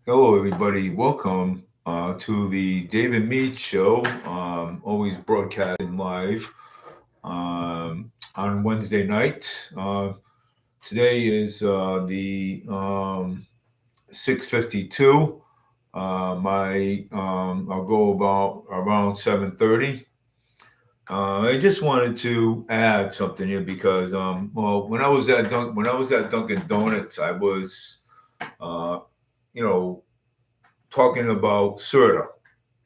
Hello, everybody. Welcome to the David Meade Show. Always broadcasting live on Wednesday night. Today is the 6:52. I'll go about around 7:30. I just wanted to add something here because when I was at Dunkin' Donuts, I was uh, you know talking about Serta.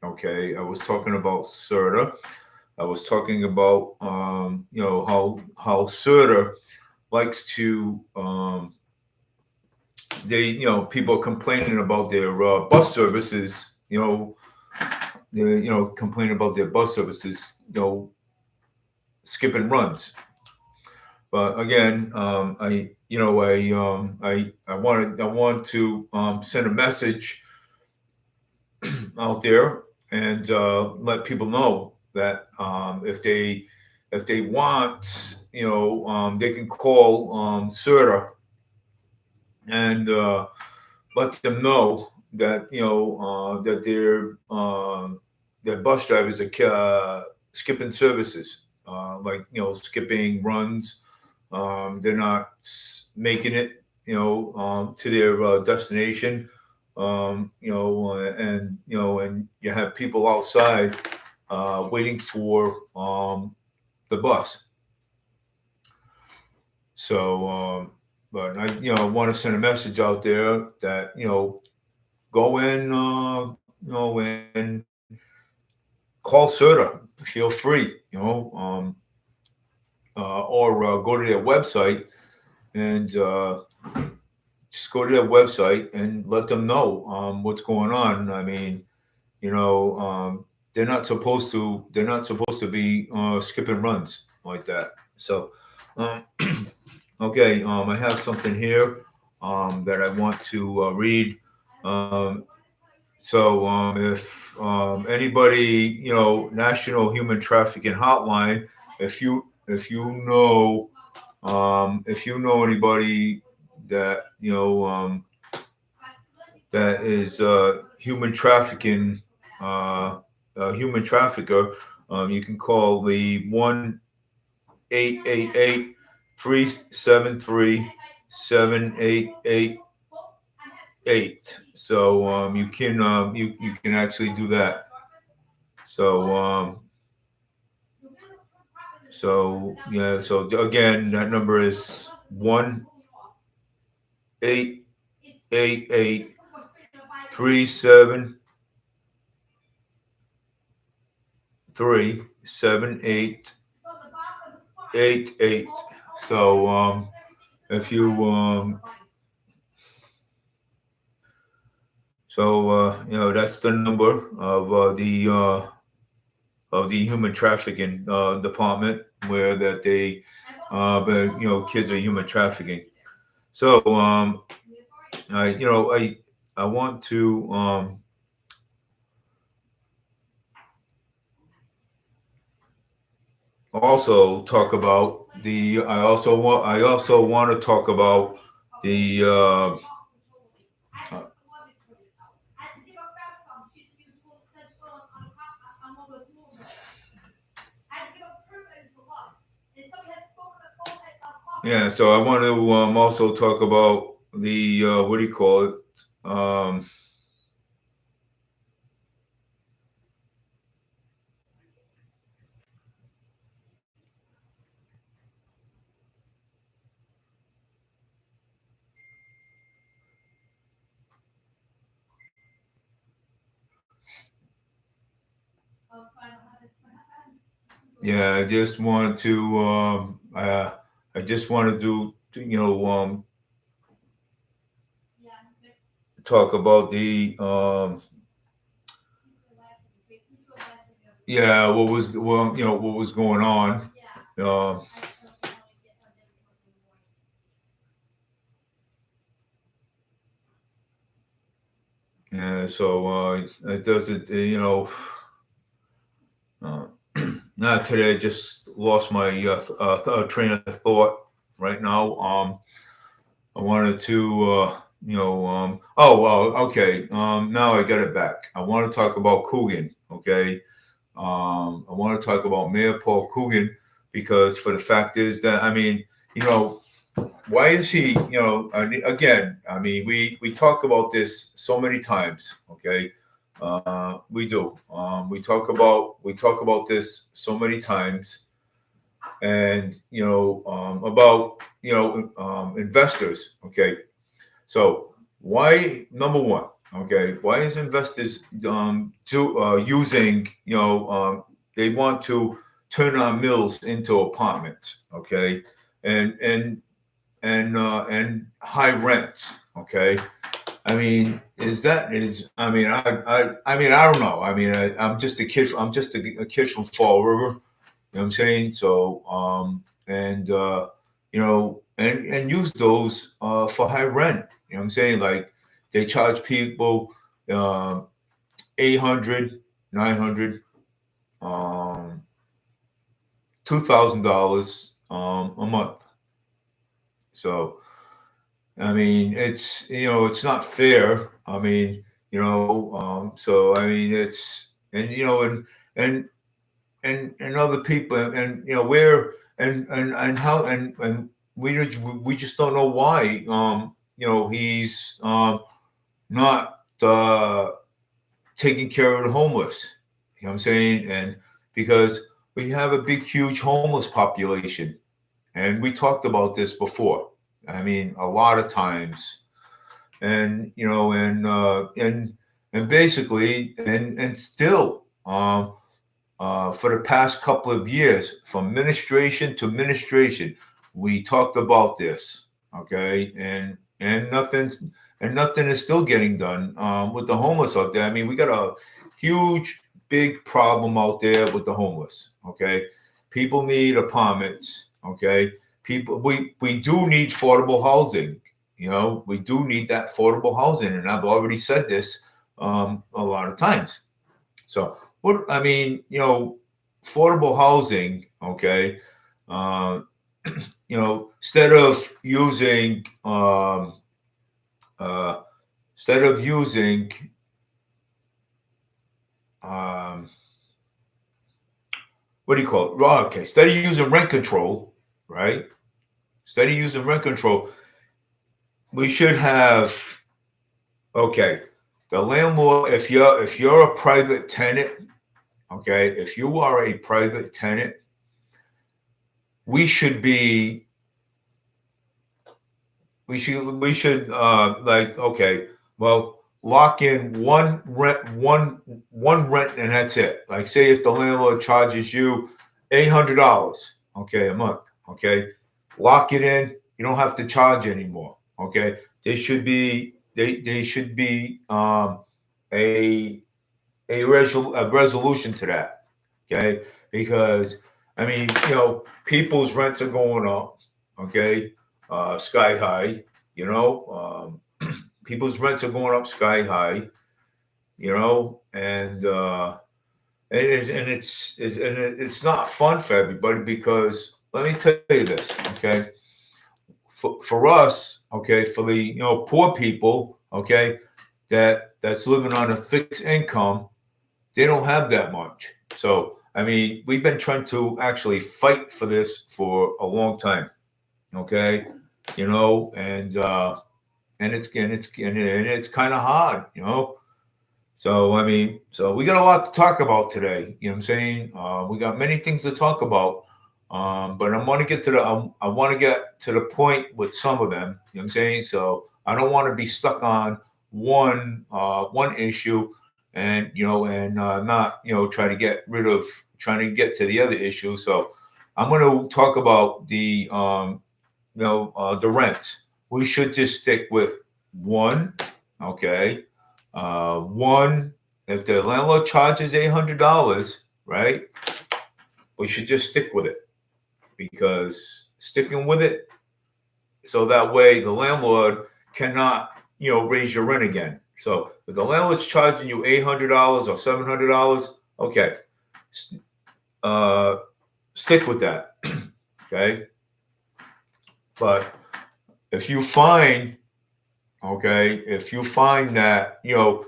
Okay, I was talking about Serta. I was talking about how Serta likes to people are complaining about their bus services. They complaining about their bus services. Skipping runs. But again, I want to send a message out there and let people know that if they want, they can call CERTA and let them know that their bus drivers are skipping services, like skipping runs. They're not making it, to their destination. And you have people outside waiting for the bus. So, but I want to send a message out there that go in, and call CERTA. Feel free, or go to their website and just go to their website and let them know what's going on. I mean, they're not supposed to. They're not supposed to be skipping runs like that. So, okay, I have something here that I want to read. Um, if anybody, National Human Trafficking Hotline, if you if you know anybody that that is human trafficking, a human trafficker, you can call the 1-888-373-7888. So you can actually do that. So so again, that number is 1-888-373-7888. So if you that's the number of the human trafficking department where that they but kids are human trafficking. So I want to also talk about the I also want to talk about the yeah, so I want to also talk about the what do you call it? Um, yeah, I just wanted to talk about the yeah, what was going on. Um, and so it doesn't, not today. I just lost my train of thought right now. I wanted to Oh well, okay. Now I got it back. I want to talk about Coogan. Okay. I want to talk about Mayor Paul Coogan because for the fact is that you know, why is he? Again, we talk about this so many times. Okay, we do. We talk about this so many times, and about investors. Okay, so why number one? Okay, why is investors using they want to turn our mills into apartments? Okay, and and high rents. Okay, I don't know. I'm just a kid. I'm just a kid from Fall River. You know what I'm saying? So and and use those for high rent. You know what I'm saying? Like they charge people um 800, 900, um $2,000 a month. So it's not fair. So it's and and other people and where and how and we just don't know why he's not taking care of the homeless. You know what I'm saying? And because we have a big, huge homeless population, and we talked about this before. A lot of times, and and basically, and still, for the past couple of years, from administration to administration, we talked about this. Okay, and nothing is still getting done with the homeless out there. We got a huge, big problem out there with the homeless. Okay, people need apartments. Okay, we do need affordable housing. We do need that affordable housing, and I've already said this a lot of times. So affordable housing. Okay, uh, instead of using uh, instead of using um, what do you call it? Okay, instead of using rent control, right? Instead of using rent control, we should have okay. The landlord, if you're a private tenant, okay, if you are a private tenant, we should be we should like okay, well, lock in one rent and that's it. Like say if the landlord charges you $800, okay, a month, okay, lock it in. You don't have to charge anymore. Okay, they should be a a resolution to that. Okay, because people's rents are going up. Okay, sky high. People's rents are going up sky high. And it's not fun for everybody because let me tell you this. Okay, for us, okay, for the poor people, okay, that's living on a fixed income, they don't have that much. So, we've been trying to actually fight for this for a long time. Okay, and it's kind of hard. So so we got a lot to talk about today. You know what I'm saying? We got many things to talk about. But I want to get to the point with some of them. You know what I'm saying? So I don't want to be stuck on one issue and not trying to get to the other issue. So I'm going to talk about the rents. We should just stick with one. Okay, one. If the landlord charges $800, right, we should just stick with it because sticking with it so that way the landlord cannot raise your rent again. So if the landlord's charging you $800 or $700, okay, uh, stick with that. Okay, but if you find okay, if you find that, your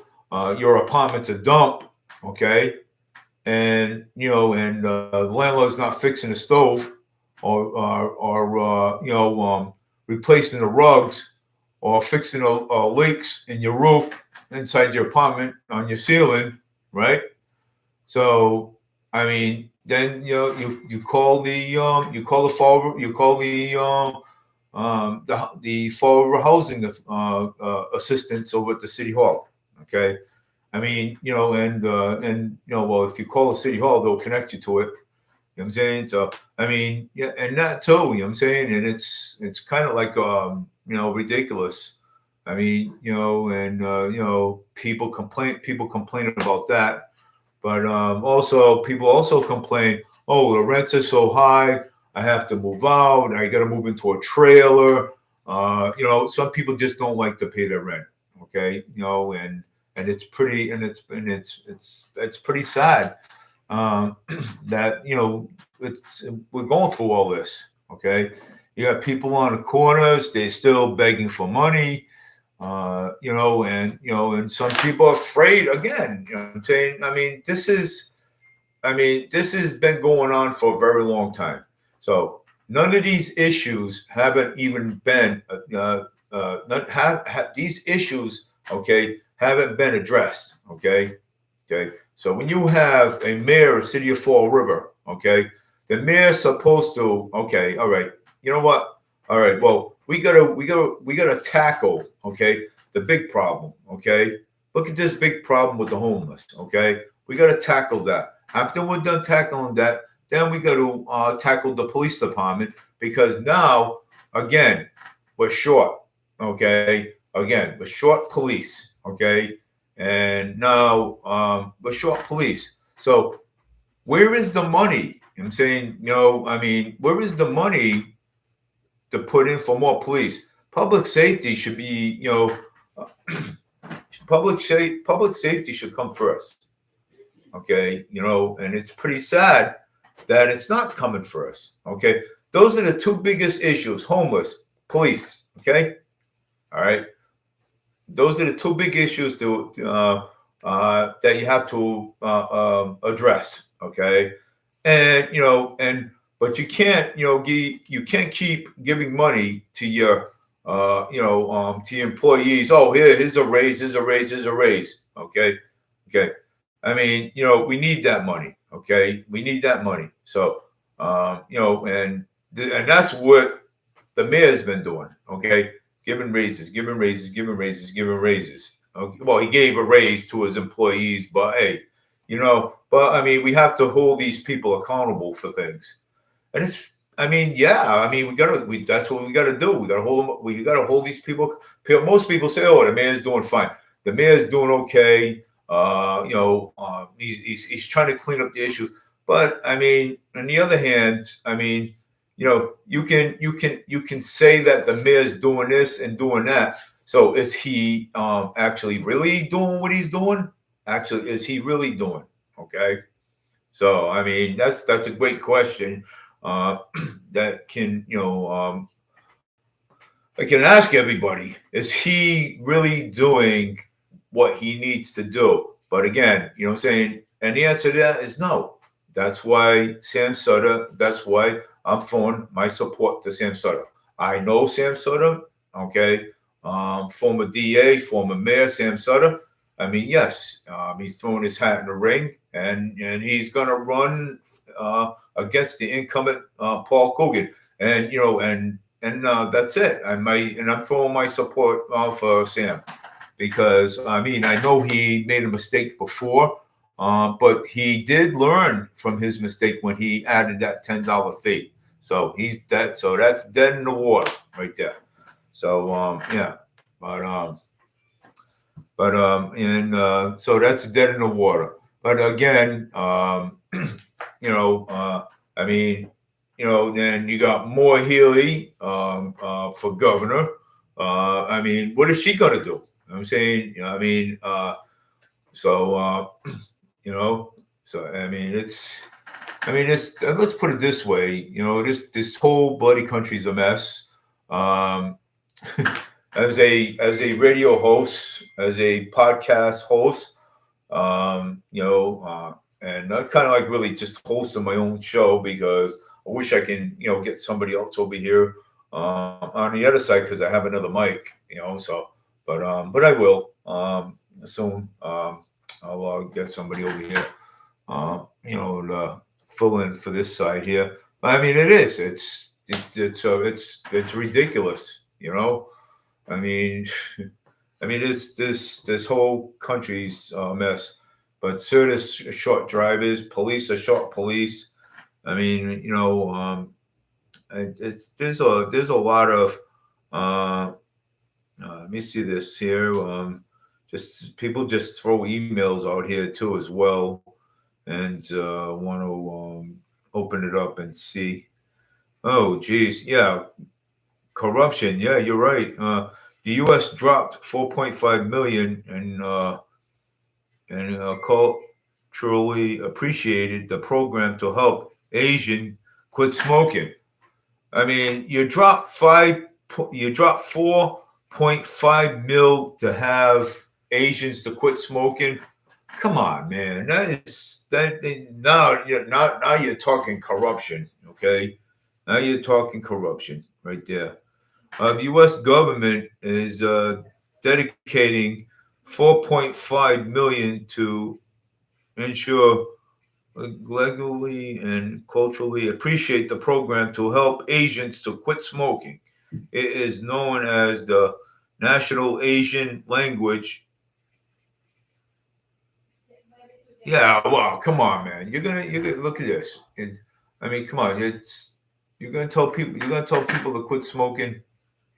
apartment's a dump, okay, and, and the landlord's not fixing the stove or replacing the rugs or fixing leaks in your roof inside your apartment on your ceiling, right? So, I mean, then you call the fall housing assistance over at the city hall. Okay, I mean, well, if you call the city hall, they'll connect you to it. You know what I'm saying? So, I mean, yeah, and that too. You know what I'm saying? And it's kind of like ridiculous. I mean, and people complain about that, but also people also complain, oh, the rents are so high. I have to move out. I got to move into a trailer. Some people just don't like to pay their rent. Okay, and it's pretty and it's pretty sad that we're going through all this. Okay, you got people on the corners. They're still begging for money. And some people are afraid again. You know what I'm saying? This has been going on for a very long time. So none of these issues haven't even been, these issues, okay, haven't been addressed, okay? Okay. So when you have a mayor of City of Fall River, okay, the mayor's supposed to, okay, all right, you know what? All right, well, we gotta tackle, okay, the big problem, okay? Look at this big problem with the homeless, okay? We gotta tackle that. After we're done tackling that, then we got to tackle the police department because now, again, we're short. Okay, again, we're short police. Okay, and now we're short police. So where is the money? I'm saying, where is the money to put in for more police? Public safety should be, public safety should come first. Okay, and it's pretty sad that it's not coming first. Okay, those are the two biggest issues: homeless, police. Okay, all right, those are the two big issues that you have to address. Okay, but you can't you can't keep giving money to your to your employees. Oh, here's a raise, here's a raise, here's a raise. Okay, okay. I mean, we need that money. Okay, we need that money. So, and that's what the mayor's been doing. Okay, giving raises, giving raises, giving raises, giving raises. Okay. Well, he gave a raise to his employees, but hey, but I mean, we have to hold these people accountable for things. And that's what we gotta do. We gotta hold them. We gotta hold these people. Most people say, "Oh, the mayor's doing fine. The mayor's doing okay." He's trying to clean up the issues. But I mean, on the other hand, I mean, you can say that the mayor's doing this and doing that. So is he actually really doing what he's doing? Actually, is he really doing? Okay. So I mean, that's a great question uh, that I can ask everybody: is he really doing what he needs to do? But again, you know what I'm saying? And the answer to that is no. That's why Sam Sutter. That's why I'm throwing my support to Sam Sutter. I know Sam Sutter. Okay, former DA, former mayor Sam Sutter. I mean, yes, he's throwing his hat in the ring, and he's going to run against the incumbent Paul Coogan, and that's it. I'm throwing my support for Sam because I mean I know he made a mistake before, but he did learn from his mistake when he added that $10 fee. So he's dead. So that's dead in the water right there. So yeah, but so that's dead in the water. But again, I mean, then you got Moore Healy for governor. I mean, what is she going to do? I'm saying, so you know, so let's put it this way. This whole bloody country's a mess. I as a radio host, as a podcast host, and I kind of like really just hosting my own show because I wish I can, get somebody else over here on the other side because I have another mic, so, but I will soon. I'll get somebody over here, to fill in for this side here. I mean, it is. It's ridiculous. I mean, this whole country's a mess. But certain short drivers, police are short police. I mean, there's a lot of. Uh, Let me see this here. Just people just throw emails out here too as well, and want to open it up and see. Oh, geez, yeah, corruption. Yeah, you're right. The U.S. dropped 4.5 million and culturally appreciated the program to help Asian quit smoking. I mean, you drop 4.5 mil to have Asians to quit smoking. Come on, man. Now you're talking corruption. Okay, now you're talking corruption right there. The U.S. government is dedicating 4.5 million to ensure legally and culturally appreciate the program to help Asians to quit smoking. It is known as the National Asian Language. Yeah, well, come on, man. You're gonna look at this. I mean, come on. You're gonna tell people to quit smoking. You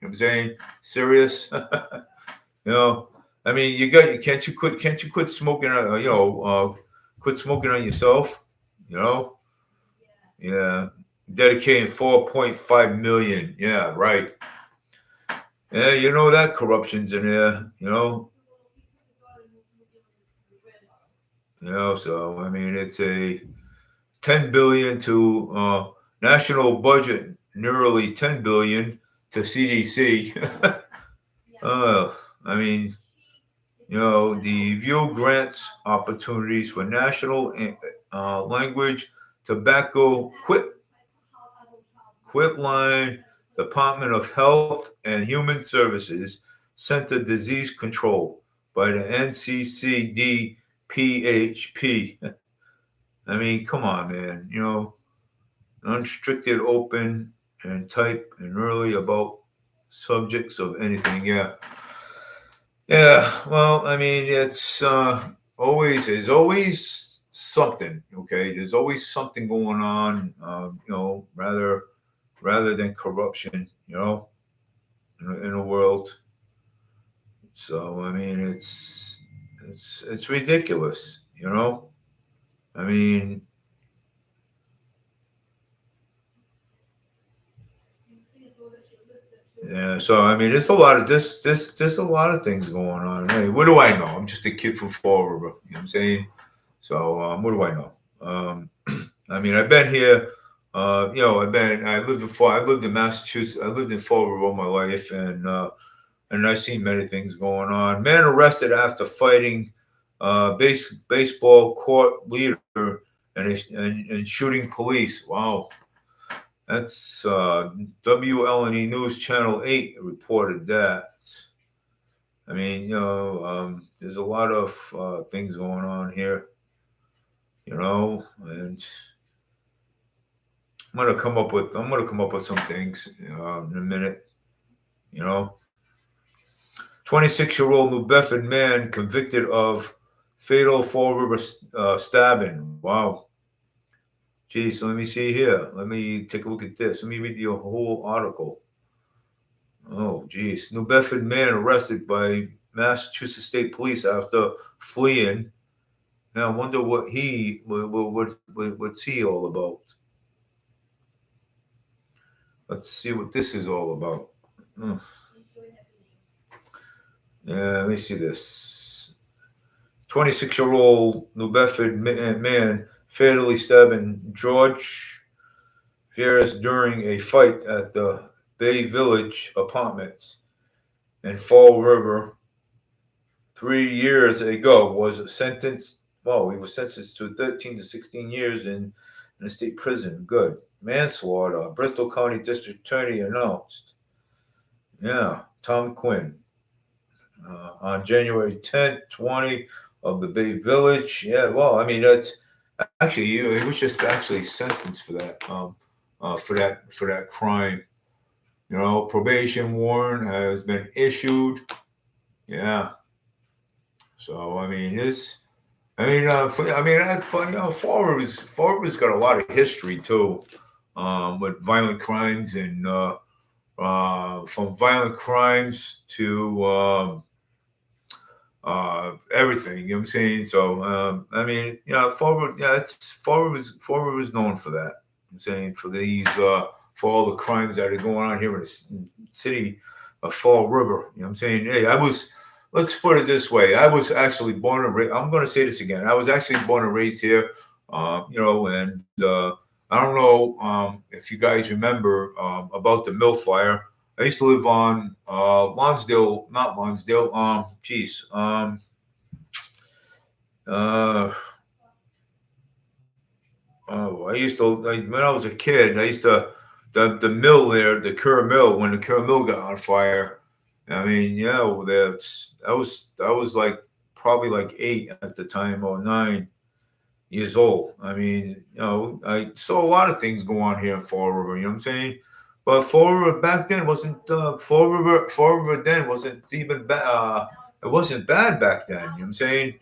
know what I'm saying? Serious? You know, I mean, can't you quit smoking? Quit smoking on yourself. You know, yeah. Dedicating 4.5 million. Yeah, right. Yeah, you know that corruption's in there. So I mean, it's a 10 billion to national budget, nearly 10 billion to CDC. I mean, the view grants opportunities for national language tobacco quit line, Department of Health and Human Services Center Disease Control by the NCCD-PHP. I mean, come on, man. Unrestricted, open, and type and really about subjects of anything. Yeah. Yeah, well, I mean, it's there's always something. Okay, there's always something going on. Rather than corruption. In the world. So I mean, it's ridiculous. I mean, yeah. So I mean, there's a lot of there's a lot of things going on. Hey, what do I know? I'm just a kid from Fall River. You know what I'm saying? So what do I know? I mean, I've been here. I lived in Massachusetts. I lived in Fall River all my life, and I've seen many things going on. Man arrested after fighting baseball court leader and shooting police. Wow, that's WLNE News Channel 8 reported that. I mean, there's a lot of things going on here, and I'm gonna come up with some things in a minute. You know, 26-year-old New Bedford man convicted of fatal Fall River stabbing. Wow. Geez, so let me see here. Let me take a look at this. Let me read your whole article. Oh, geez. New Bedford man arrested by Massachusetts State Police after fleeing. Now, I wonder what's he all about. Let's see what this is all about. Hmm. Yeah, let me see this. 26-year-old New Bedford man fatally stabbing George Vieras during a fight at the Bay Village Apartments. in Fall River 3 years ago was sentenced. Well, he was sentenced to 13 to 16 years in a state prison. Good. Manslaughter. Bristol County District Attorney announced. Yeah, Tom Quinn. On January 10th, 20 of the Bay Village. Yeah, well, I mean, that's actually, he was just actually sentenced for that crime. Probation warrant has been issued. Yeah. So I mean, Fall River's got a lot of history too, with violent crimes and from violent crimes to everything. You know what I'm saying? So Fall River, yeah, Fall River's known for that. I'm saying for all the crimes that are going on here in the city of Fall River. You know what I'm saying? Hey, let's put it this way. I was actually born and raised. I'm going to say this again. I was actually born and raised here. And I don't know if you guys remember about the mill fire. I used to live on Lonsdale, not Lonsdale. Uh, I used to when I was a kid. I used to the mill there, the Kerr Mill. When the Kerr Mill got on fire, I mean, yeah, I was like probably like 8 at the time or 9 years old. I mean, I saw a lot of things go on here in Fall River. You know what I'm saying? But Fall River back then wasn't Fall River. Fall River then wasn't even bad. It wasn't bad back then. You know what I'm saying?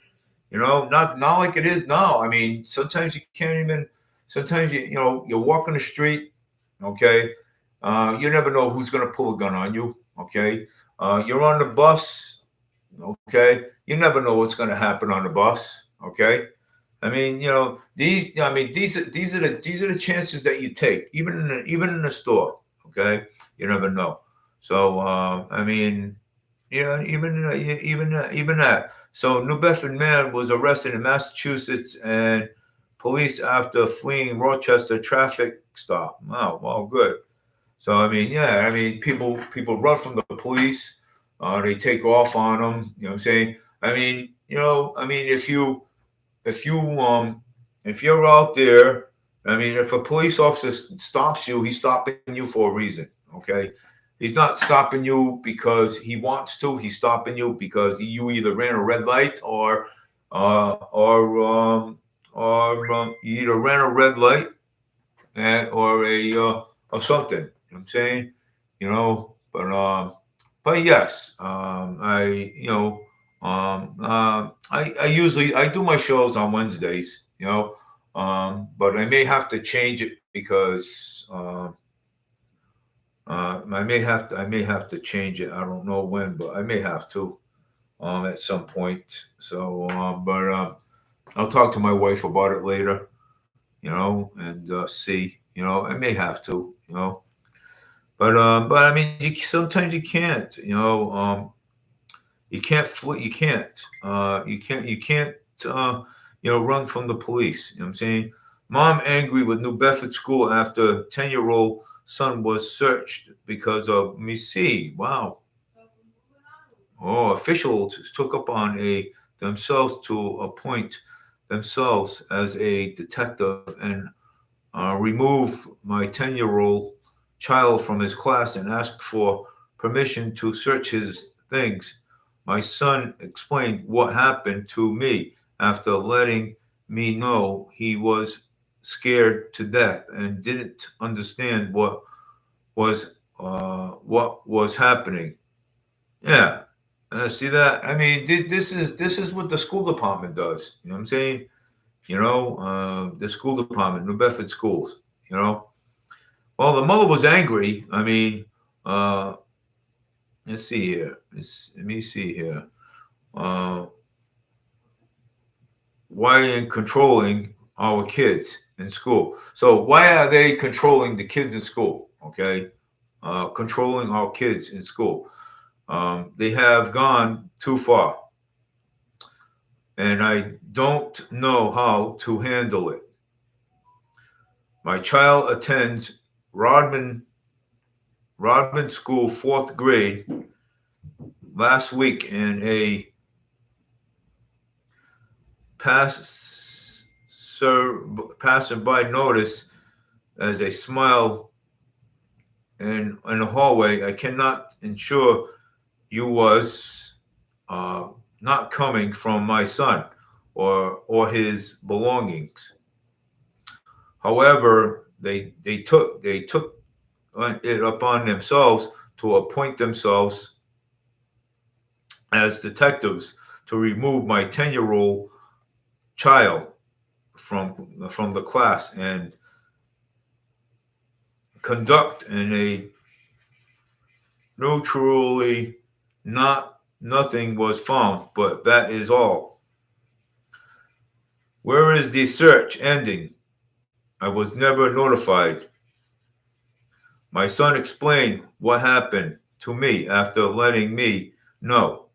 Not like it is now. I mean, sometimes you can't even. Sometimes you're walking the street. Okay, you never know who's gonna pull a gun on you. Okay, you're on the bus. Okay, you never know what's gonna happen on the bus. Okay, I mean, these. I mean, these are the chances that you take, even in the store. Okay, you never know. So I mean, yeah, even that. So New Bedford man was arrested in Massachusetts and police after fleeing Rochester traffic stop. Wow, well, good. So I mean, yeah, I mean, people run from the police. They take off on them. You know what I'm saying? I mean, if you if you're out there, I mean, if a police officer stops you, he's stopping you for a reason. Okay, he's not stopping you because he wants to. He's stopping you because you either ran a red light uh, or um, you either ran a red light and or something. You know what I'm saying? But yes, I usually I do my shows on Wednesdays. But I may have to change it because I may have to change it. I don't know when, but I may have to at some point. So, but I'll talk to my wife about it later. And see. I may have to. But I mean, sometimes you can't. You can't flee. You can't. You can't. Uh, run from the police. You know what I'm saying? Mom angry with New Bedford school after 10-year-old son was searched because of. Let me see. Wow. Oh, officials took up on themselves to appoint themselves as a detective and remove my 10-year-old child from his class and ask for permission to search his things. My son explained what happened to me after letting me know he was scared to death and didn't understand what was happening. Yeah, see that? I mean, this is what the school department does. You know what I'm saying? The school department, New Bedford schools. You know, well, the mother was angry. I mean, uh, let's see here. Let me see here. Uh, why in controlling our kids in school? So why are they controlling the kids in school? Okay, controlling our kids in school. They have gone too far, and I don't know how to handle it. My child attends Rodman Rodman School, fourth grade. last week in a pass, passerby notice as a smile in the hallway. I cannot ensure you was uh, not coming from my son or his belongings. However, they took it upon themselves to appoint themselves as detectives to remove my 10-year-old child from the class and conduct in a neutrally nothing was found, but that is all. Where is the search ending? I was never notified. My son explained what happened to me after letting me know.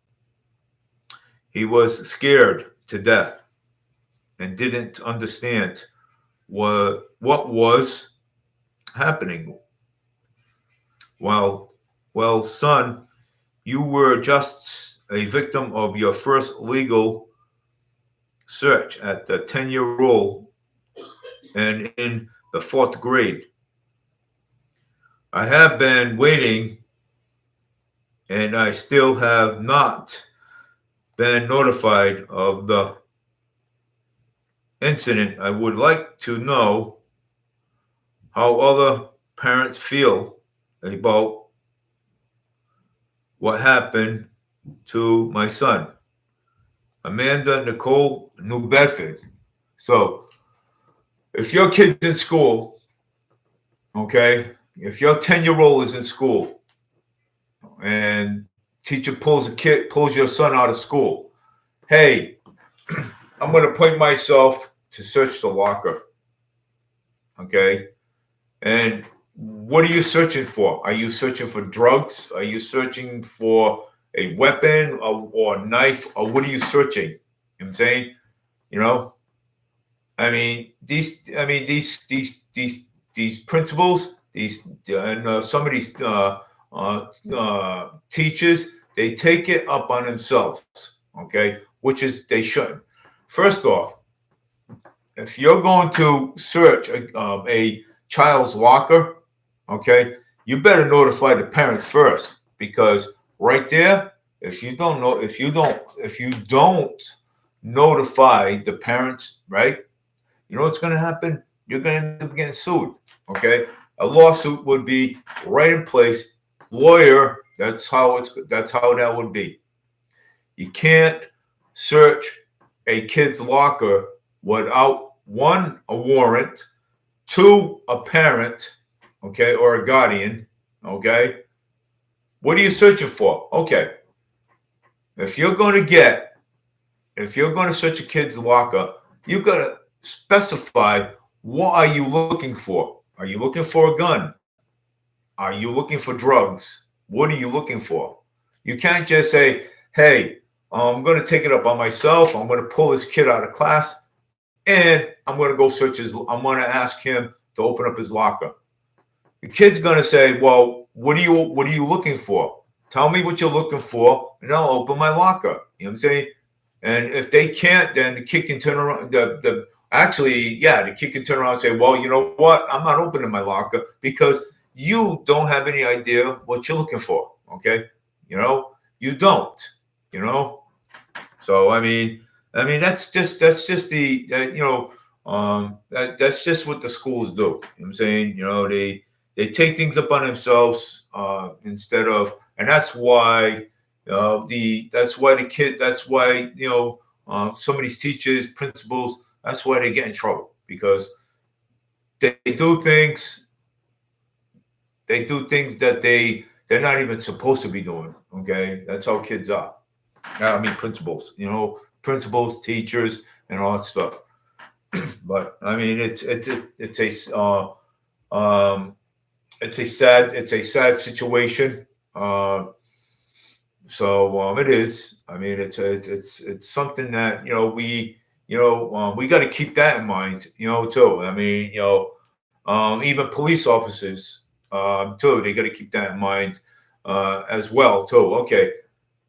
He was scared to death and didn't understand what was happening. Well, well, son, you were just a victim of your first legal search at the 10-year-old and in the fourth grade. I have been waiting and I still have not been notified of the incident. I would like to know how other parents feel about what happened to my son. Amanda Nicole, New Bedford. So if your kid's in school, okay, if your 10-year-old is in school and teacher pulls your son out of school, hey, I'm going to point myself to search the locker, okay? And what are you searching for? Are you searching for drugs? Are you searching for a weapon or a knife? Or what are you searching? You know what I'm saying? You know, these principals, these and some of these teachers, they take it up on themselves, okay, which is they shouldn't. First off, if you're going to search a child's locker, okay, you better notify the parents first because right there, if you don't notify the parents, right, you know what's going to happen? You're going to end up getting sued. Okay, a lawsuit would be right in place. Lawyer, that's how that would be. You can't search a kid's locker without one, a warrant, two, a parent, okay, or a guardian, okay. What are you searching for? Okay, if you're going to search a kid's locker, you got to specify what are you looking for. Are you looking for a gun? Are you looking for drugs? What are you looking for? You can't just say, hey, I'm going to take it up on myself. I'm going to pull this kid out of class and I'm going to go I'm going to ask him to open up his locker. The kid's going to say, well, what are you looking for? Tell me what you're looking for and I'll open my locker. You know what I'm saying? And if they can't, then the kid can turn around. The kid can turn around and say, well, you know what? I'm not opening my locker because you don't have any idea what you're looking for. Okay. You know, you don't, you know? So, that's just the, that's just what the schools do. You know what I'm saying? You know, they take things upon themselves instead of, and that's why some of these teachers, principals, that's why they get in trouble because they do things that they're not even supposed to be doing. Okay, that's how kids are. Principals, teachers, and all that stuff. But it's a sad situation. So it is. It's something that we got to keep that in mind. Too. Even police officers too. They got to keep that in mind as well too. Okay,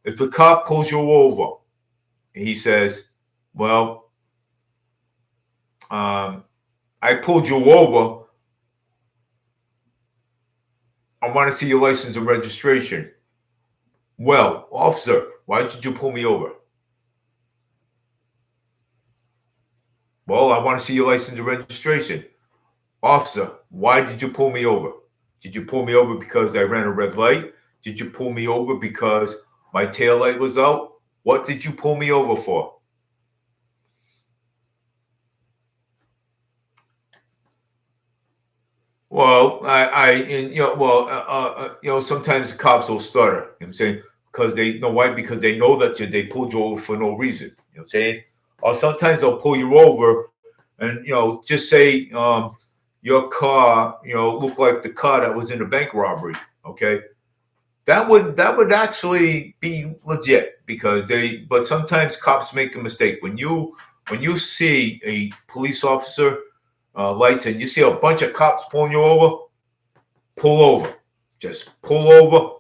if a cop pulls you over, he says, "Well, I pulled you over. I want to see your license and registration." "Well, officer, why did you pull me over?" "Well, I want to see your license and registration." "Officer, why did you pull me over? Did you pull me over because I ran a red light? Did you pull me over because my tail light was out? What did you pull me over for?" Well, and sometimes cops will stutter. You know what I'm saying? Because they know why? Because they know that they pulled you over for no reason. You know what I'm saying? Or sometimes they'll pull you over and, just say your car, looked like the car that was in a bank robbery. Okay. That would actually be legit because but sometimes cops make a mistake. When you see a police officer lights and you see a bunch of cops pulling you over, pull over. Just pull over.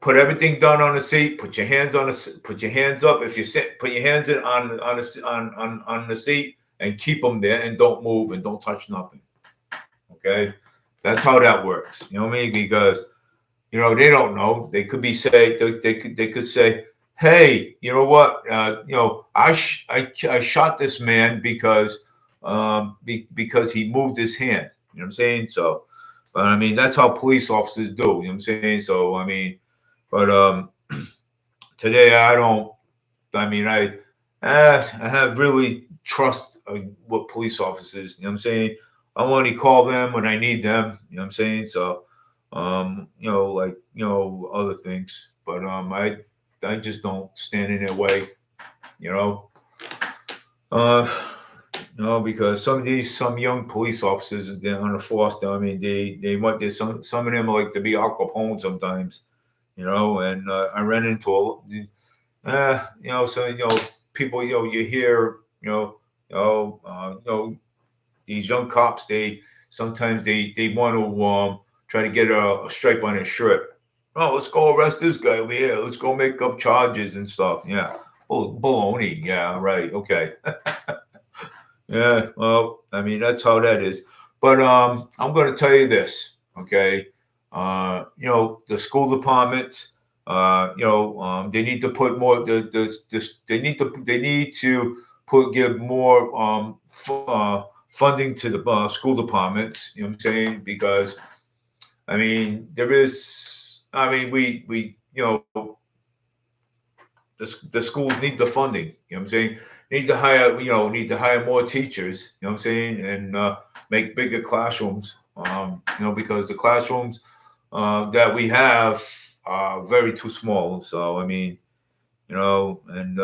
Put everything down on the seat. Put your hands on the. Put your hands up. If you sit, put your hands in on the seat and keep them there and don't move and don't touch nothing. Okay, that's how that works. You know what I mean? Because they don't know. They could be say they could say, "Hey, you know what? I shot this man because he moved his hand." You know what I'm saying? So, but I mean that's how police officers do. You know what I'm saying? So I mean, but today I don't. I mean I have really trust with police officers. You know what I'm saying? I only call them when I need them. You know what I'm saying? So like other things. But I just don't stand in their way, you know. Uh because some young police officers they're on the force. I mean, they want this. Some of them like to be Al Capone sometimes, And I ran into so people you hear these young cops sometimes they want to try to get a stripe on his shirt. "Oh, let's go arrest this guy over here. Let's go make up charges and stuff." Yeah. Oh, baloney. Yeah, right. Okay. Yeah. Well, I mean that's how that is. But I'm going to tell you this. Okay. The school departments. They need to put more. They need to give more funding to the school departments. You know what I'm saying? Because I mean, there is. I mean, we the schools need the funding. You know what I'm saying? Need to hire more teachers. You know what I'm saying? And make bigger classrooms. Because the classrooms that we have are very too small. So I mean, and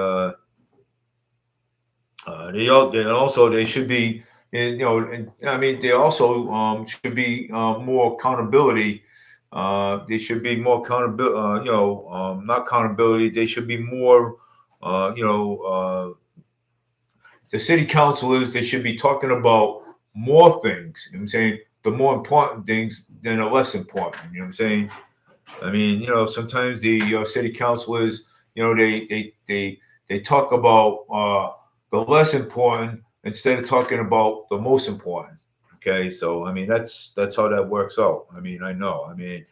they should be. And I mean, they also should be more accountability. There should be more accountability. Not accountability. They should be more. The city councilors. They should be talking about more things. You know what I'm saying, the more important things than the less important. You know what I'm saying. I mean, sometimes the city councilors, they talk about the less important instead of talking about the most important. Okay, so I mean that's how that works out. I mean, I know. I mean,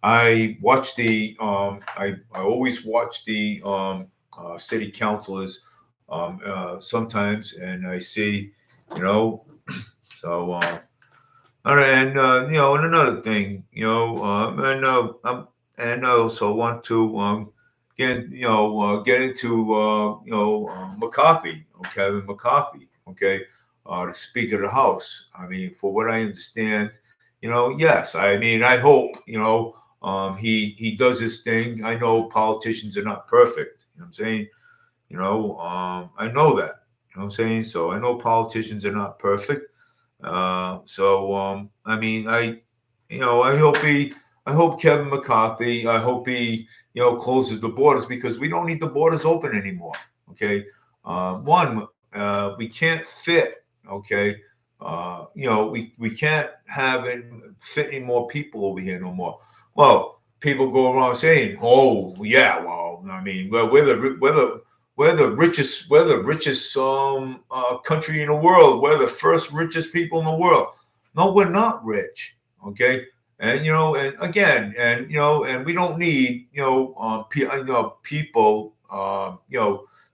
I always watch the city councilors sometimes, and I see, you know, so. And another thing, and I also want to get into McCarthy, Kevin McCarthy, okay, the Speaker of the House. I mean, for what I understand, yes. I mean, I hope he does his thing. I know politicians are not perfect. You know what I'm saying? I know that. You know what I'm saying? So I know politicians are not perfect. I mean, I hope Kevin McCarthy, I hope he, closes the borders because we don't need the borders open anymore. Okay. One, we can't fit. Okay. We can't fit any more people over here no more. Well, people go around saying, "Oh, yeah, well, world. I mean, well, we're the richest country in the world. We're the first richest people in the world. No, we're not rich. Okay, and and again, and we don't need people.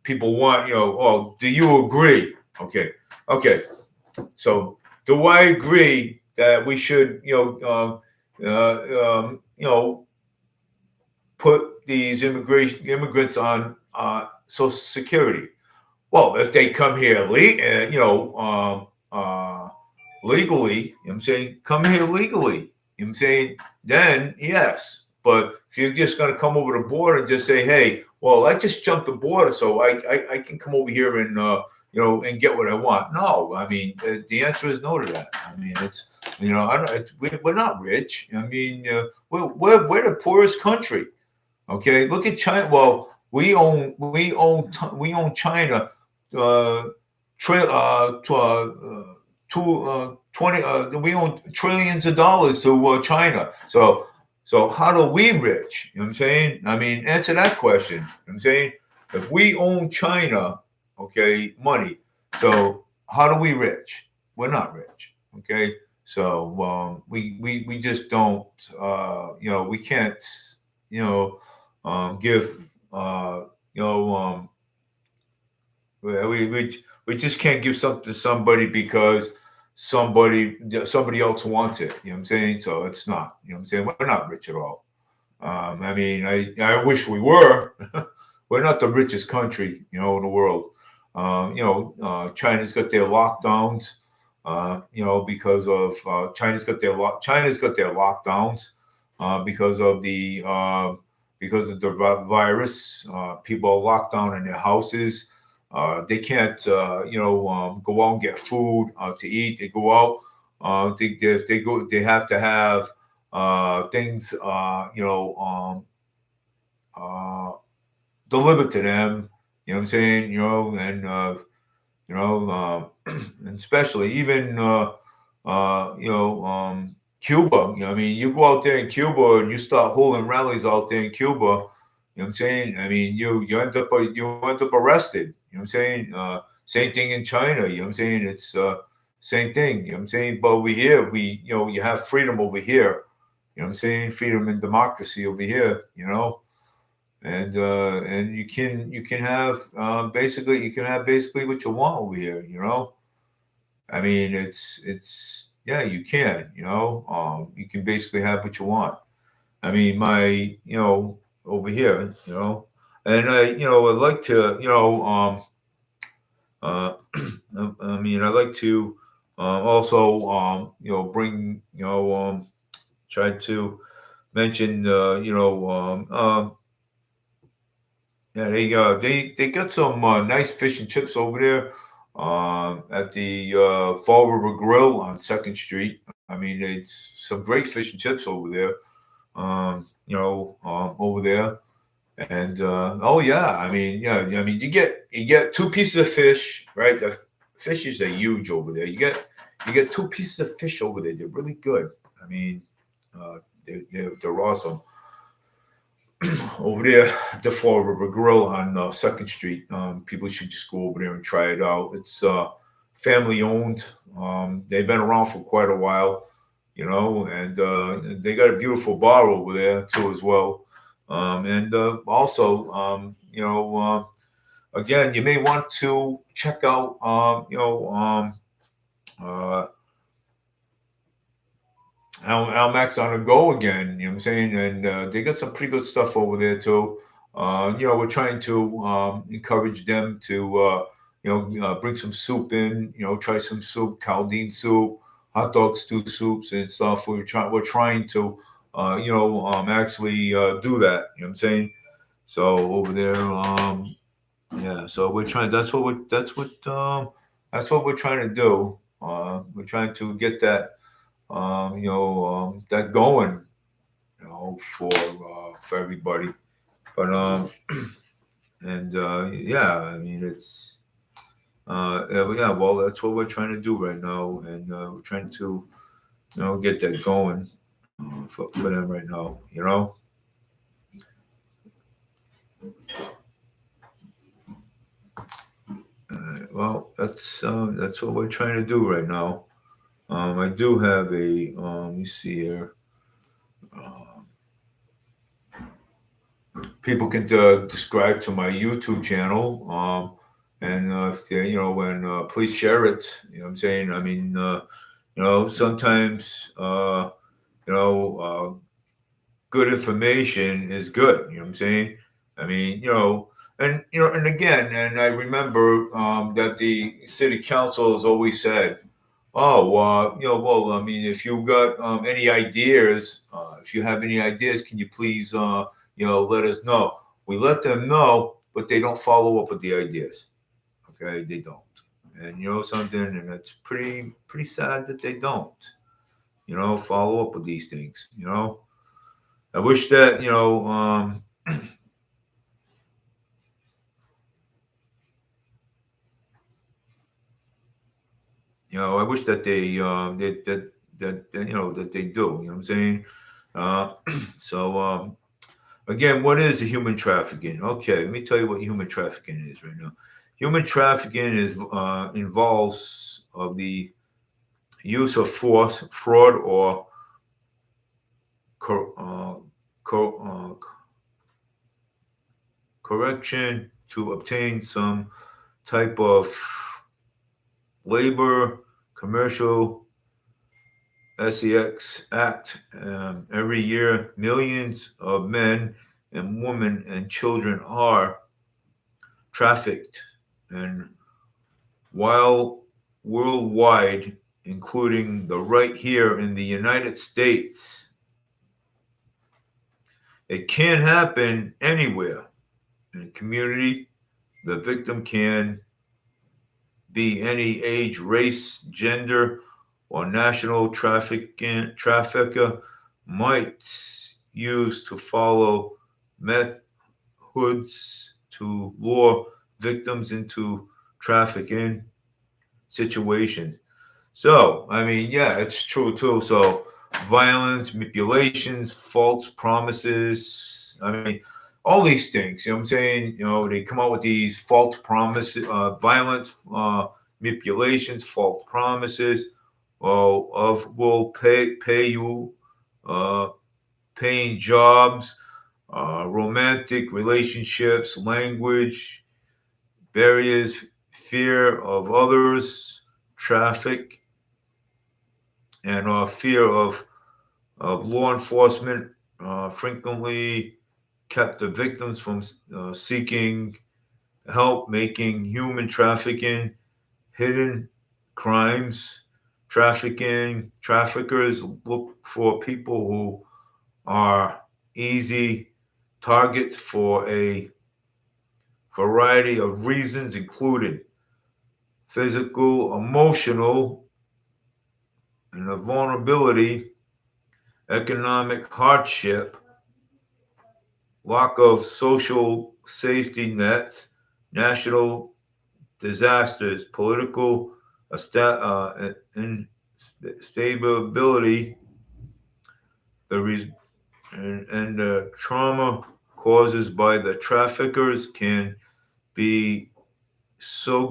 People want Oh, do you agree? Okay, okay. So do I agree that we should put these immigrants on Social Security? Well, if they come here, legally, I'm saying come here legally. I'm saying then yes, but if you're just going to come over the border and just say, hey, well, I just jumped the border, so I can come over here and and get what I want. No, I mean the answer is no to that. I mean it's I don't, we're not rich. I mean we're the poorest country. Okay, look at China. Well, we own China, uh, two 20. We own trillions of dollars to China. So how do we rich? You know what I'm saying? I mean, answer that question. You know what I'm saying, if we own China, okay, money. So how do we rich? We're not rich. Okay, so we just don't. We can't. You know give you know we just can't give something to somebody because somebody else wants it. You know what I'm saying? So it's not. You know what I'm saying? We're not rich at all. I mean, I wish we were. We're not the richest country, in the world. China's got their lockdowns. Because of China's got their lockdowns because of the virus. People are locked down in their houses. They can't, go out and get food to eat. They go out. If they go, they have to have things, uh, delivered to them. You know what I'm saying? And especially even Cuba. I mean, you go out there in Cuba and you start holding rallies out there in Cuba. You know what I'm saying? I mean, you end up arrested. You know what I'm saying? Same thing in China. You know what I'm saying? It's same thing. You know what I'm saying? But over here, you have freedom over here. You know what I'm saying? Freedom and democracy over here. And you can have basically what you want over here. I mean, it's yeah, you can. You can basically have what you want. I mean, over here, and I'd like to, I mean, I'd like to also, bring, try to mention, yeah, they got some nice fish and chips over there at the Fall River Grill on Second Street. I mean, it's some great fish and chips over there. Over there, and oh yeah, I mean, yeah, I mean, you get two pieces of fish, right? The fishes are huge over there. You get two pieces of fish over there. They're really good. I mean, they're awesome over there at the Fall River Grill on Second Street. People should just go over there and try it out. It's family owned. They've been around for quite a while, and they got a beautiful bar over there too as well. And also, again, you may want to check out, uh, Max on the go again. You know what I'm saying? And they got some pretty good stuff over there too. We're trying to encourage them to, bring some soup in. Try some soup, Chaldean soup, hot dog stew soups and stuff. We're trying to, actually do that. You know what I'm saying? So over there, yeah. So we're trying. That's what we're trying to do. We're trying to get that going, for everybody. But and yeah, I mean yeah. Well, that's what we're trying to do right now, and we're trying to get that going for them right now. well, that's what we're trying to do right now. I do have a let me see here. Um, People can describe to my YouTube channel, and if they, when please share it. You know what I'm saying? I mean, sometimes you know, good information is good. You know what I'm saying? I mean, and again, and I remember that the city council has always said, "Oh, well, I mean, if you got any ideas, if you have any ideas, can you please, let us know?" We let them know, but they don't follow up with the ideas. Okay, they don't. And something, and it's pretty sad that they don't. Follow up with these things. I wish that I wish that they that they do. You know what I'm saying? Uh, so again, what is human trafficking? Okay, let me tell you what human trafficking is right now. Human trafficking is involves of the use of force, fraud, or cor- uh, co- correction to obtain some type of labor, commercial, SEX Act. Every year, millions of men and women and children are trafficked, and while worldwide, including the right here in the United States, it can happen anywhere in a community. The victim can be any age, race, gender, or national trafficker might use to follow methods to lure victims into trafficking situations. So, I mean, yeah, it's true too. So, violence, manipulations, false promises. I mean, all these things. You know what I'm saying? They come out with these false promises, violence, manipulations, false promises. Of will pay you, uh, paying jobs, romantic relationships, language barriers, fear of others, traffic, and fear of law enforcement frequently kept the victims from seeking help, making human trafficking hidden crimes. Traffickers look for people who are easy targets for a variety of reasons, including physical, emotional, and a vulnerability, economic hardship, lack of social safety nets, national disasters, political instability, the and the trauma causes by the traffickers can be so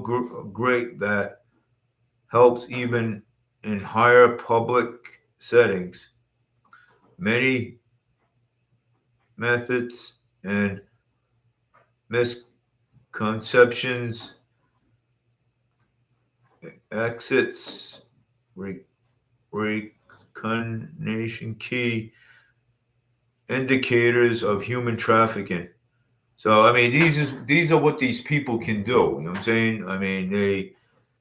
great that helps even in higher public settings. Many methods and misconceptions, exits, recognition key indicators of human trafficking. So I mean, these are what these people can do. You know what I'm saying? I mean, they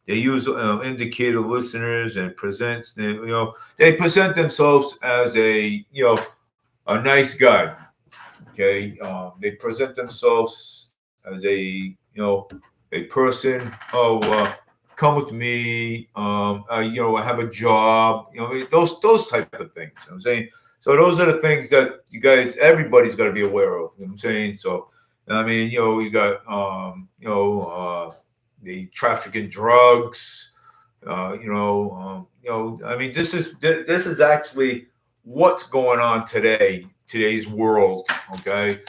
use indicator listeners and presents them. They present themselves as a nice guy. Okay, they present themselves as a person. Oh, come with me. I have a job. Those type of things. You know what I'm saying. So those are the things that you guys, everybody's got to be aware of. You know what I'm saying. So, I mean, you got the trafficking drugs. I mean, this is actually what's going on today, today's world. Okay,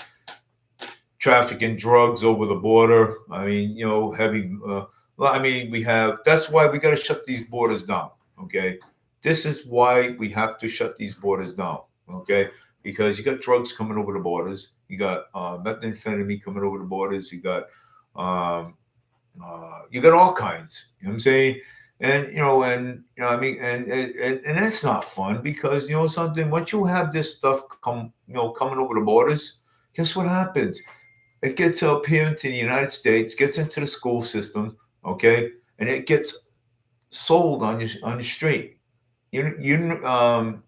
trafficking drugs over the border. I mean, heavy Well, I mean, that's why we got to shut these borders down. Okay. This is why we have to shut these borders down. Okay. Because you got drugs coming over the borders. You got methamphetamine coming over the borders. Um, you got all kinds. You know what I'm saying? And I mean, and that's not fun because something. Once you have this stuff coming over the borders, guess what happens? It gets up here into the United States, gets into the school system, okay, and it gets sold on your street. It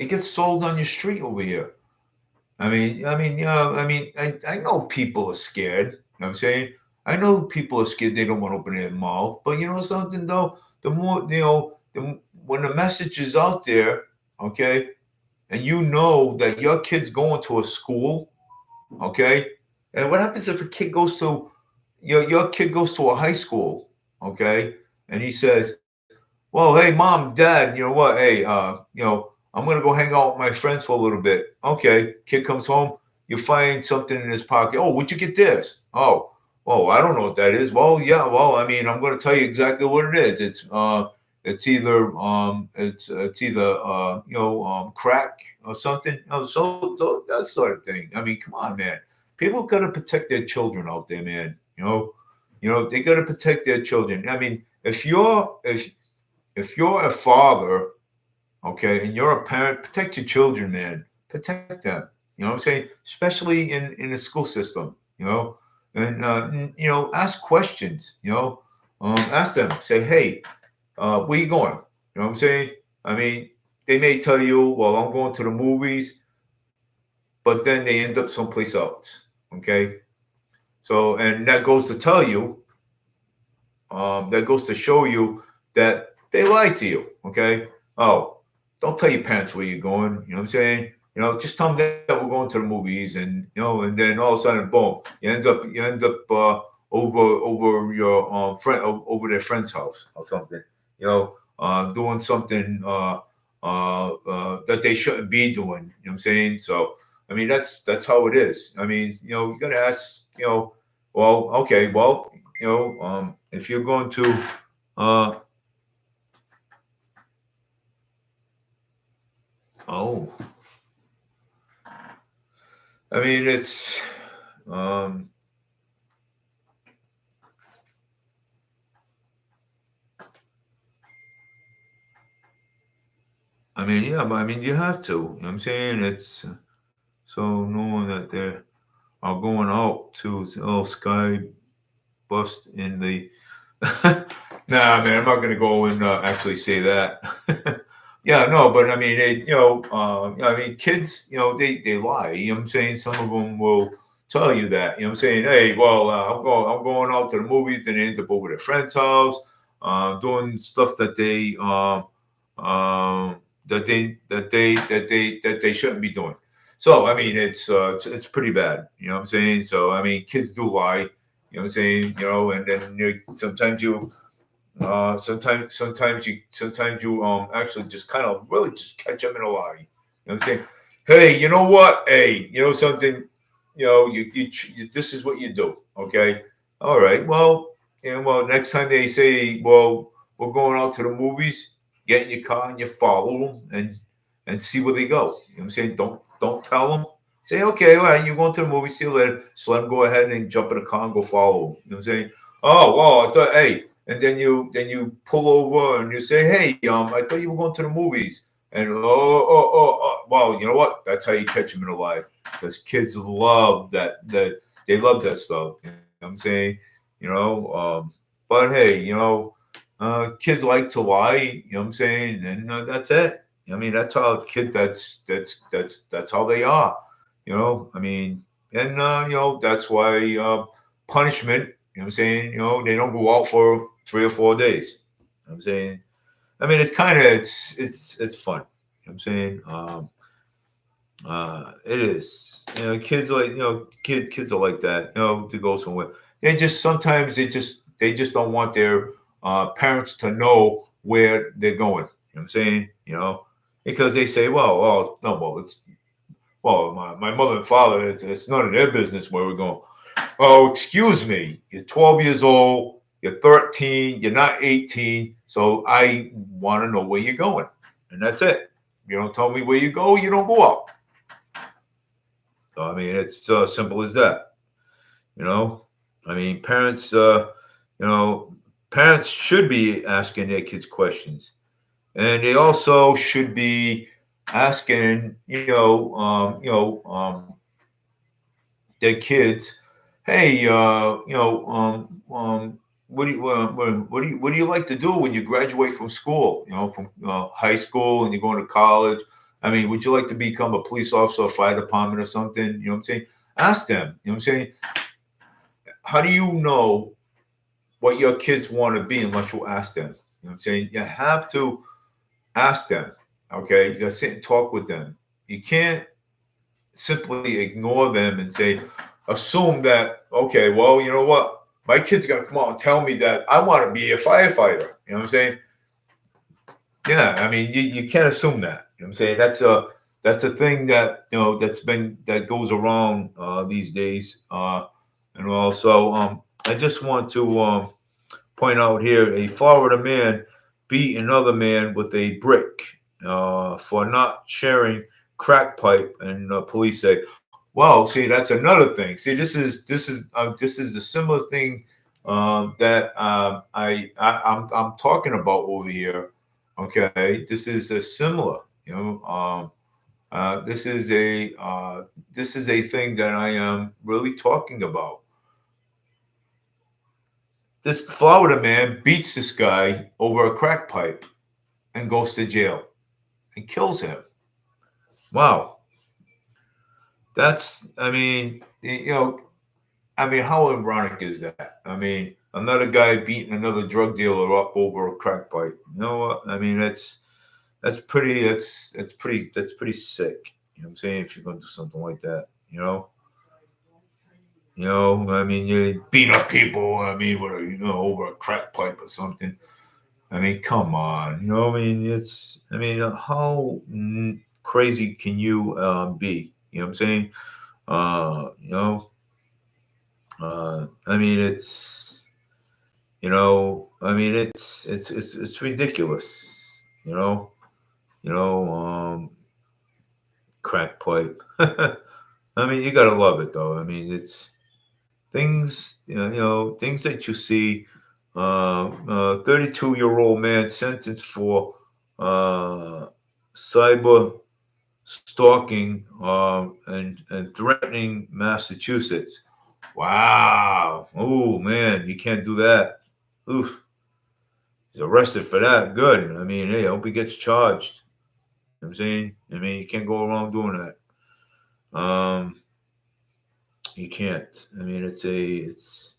gets sold on your street over here. I know people are scared. You know what I'm saying? I know people are scared. They don't want to open their mouth. But you know something though, the more when the message is out there, okay, and you know that your kid's going to a school, okay, and what happens if a kid goes to your kid goes to a high school, okay, and he says, well, hey, mom, dad, you know what? Hey, I'm gonna go hang out with my friends for a little bit. Okay, kid comes home, you find something in his pocket. Oh, where'd you get this? Oh, I don't know what that is. Well, yeah, well, I mean, I'm gonna tell you exactly what it is. It's either crack or something. That sort of thing. I mean, come on, man. People gotta protect their children out there, man. They gotta protect their children. I mean, if you're a father, okay, and you're a parent, protect your children, man. Protect them. You know what I'm saying? Especially in the school system. And ask questions. Ask them. Say, hey, where you going? You know what I'm saying? I mean, they may tell you, well, I'm going to the movies, but then they end up someplace else. Okay, so and that goes to tell you, that goes to show you that they lied to you. Okay. Oh, don't tell your parents where you're going. You know what I'm saying? Just tell them that we're going to the movies, and then all of a sudden, boom, you end up over your friend over their friend's house or something. Doing something that they shouldn't be doing. You know what I'm saying? So I mean, that's how it is. I mean, you got to ask. Well, okay, well, if you're going to, uh, oh, I mean, um, I mean, yeah, but I mean, you have to. You know what I'm saying? It's so knowing that they are going out to sky bust in the. Nah, man, I'm not gonna go and actually say that. Yeah, no, but I mean, I mean, kids, they lie. You know what I'm saying? Some of them will tell you that. You know what I'm saying? Hey, well, I'm going out to the movies, then they end up over their friend's house, doing stuff that they shouldn't be doing. So I mean, it's pretty bad. You know what I'm saying? So I mean, kids do lie. You know what I'm saying? And then sometimes you actually just kind of really just catch them in a lie. You know what I'm saying? Hey, you know what? Hey, you know something? You this is what you do. Okay. All right. Well, next time they say, well, we're going out to the movies, get in your car and you follow them and see where they go. You know what I'm saying? Don't tell them. Say, okay, all right, you're going to the movie, see you later. So let them go ahead and jump in the car and go follow them. You know what I'm saying? Oh, well, I thought, hey, and then you pull over and you say, hey, I thought you were going to the movies. And well, you know what? That's how you catch them in a lie. Because kids love that they love that stuff. You know what I'm saying? But hey, kids like to lie. You know what I'm saying? And that's it. I mean, that's how kid. That's how they are. I mean, and that's why punishment. You know what I'm saying? They don't go out for 3 or 4 days. You know what I'm saying? I mean, it's fun. You know what I'm saying? It is. Kids like kids are like that. To go somewhere. They just don't want their parents to know where they're going. You know what I'm saying? Because they say, well, no, my mother and father, it's none of their business where we're going. Oh, excuse me. You're 12 years old. You're 13. You're not 18. So I want to know where you're going, and that's it. You don't tell me where you go, you don't go out. So I mean, it's simple as that. You know, I mean, you know, parents should be asking their kids questions, and they also should be asking, their kids, hey, what do you like to do when you graduate from school? You know, from high school and you're going to college. I mean, would you like to become a police officer, or fire department, or something? You know what I'm saying? Ask them. You know what I'm saying? How do you know what your kids want to be unless you ask them? You know what I'm saying? You have to ask them. Okay, you got to sit and talk with them. You can't simply ignore them and say, assume that, okay, well, you know what? My kid's going to come out and tell me that I want to be a firefighter. You know what I'm saying? Yeah, I mean, you can't assume that. You know what I'm saying? That's a thing that, that goes around these days. And also, I just want to point out here, a Florida man beat another man with a brick for not sharing crack pipe, and police say, "Well, see, that's another thing. See, this is the similar thing that I'm talking about over here. Okay, this is a similar, this is a thing that I am really talking about. This Florida man beats this guy over a crack pipe and goes to jail and kills him. Wow. That's, I mean, I mean, how ironic is that? I mean, another guy beating another drug dealer up over a crack pipe. You know what? I mean, that's pretty sick. You know what I'm saying? If you're gonna do something like that, I mean, you beat up people. I mean, over a crack pipe or something. I mean, come on. I mean, how crazy can you be? You know what I'm saying? You know, I mean, it's ridiculous. You know, crack pipe. I mean, you gotta love it though. I mean, it's things, things that you see. 32-year-old man sentenced for uh, cyber stalking and threatening Massachusetts. Wow. Oh man, you can't do that. Oof. He's arrested for that. Good. I mean, hey, I hope he gets charged. You know what I'm saying? I mean, you can't go around doing that. You can't. I mean, this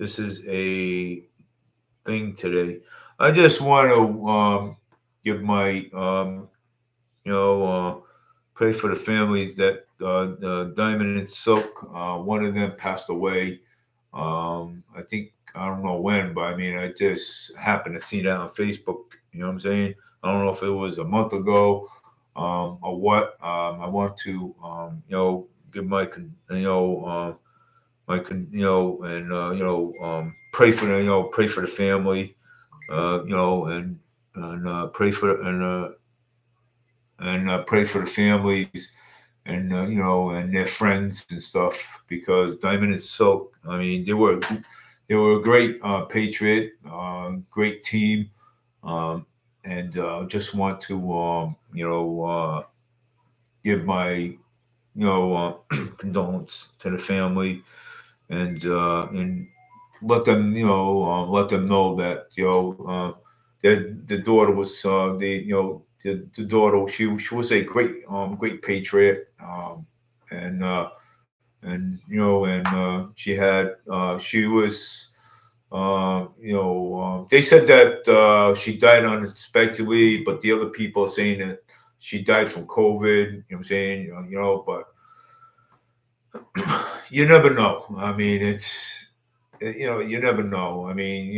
is a thing today. I just want to give my pray for the families that Diamond and Silk. One of them passed away. I think I don't know when, but I mean, I just happened to see that on Facebook. You know what I'm saying? I don't know if it was a month ago or what. I want to give my pray for pray for the family, pray for pray for the families and their friends and stuff, because Diamond and Silk, I mean, they were a great patriot, great team, and just want to give my condolence to the family, and let them know that the daughter was the daughter, she was a great patriot, and she had she was they said that she died unexpectedly, but the other people are saying that she died from COVID. You know what I'm saying? But you never know. I mean, you never know. I mean,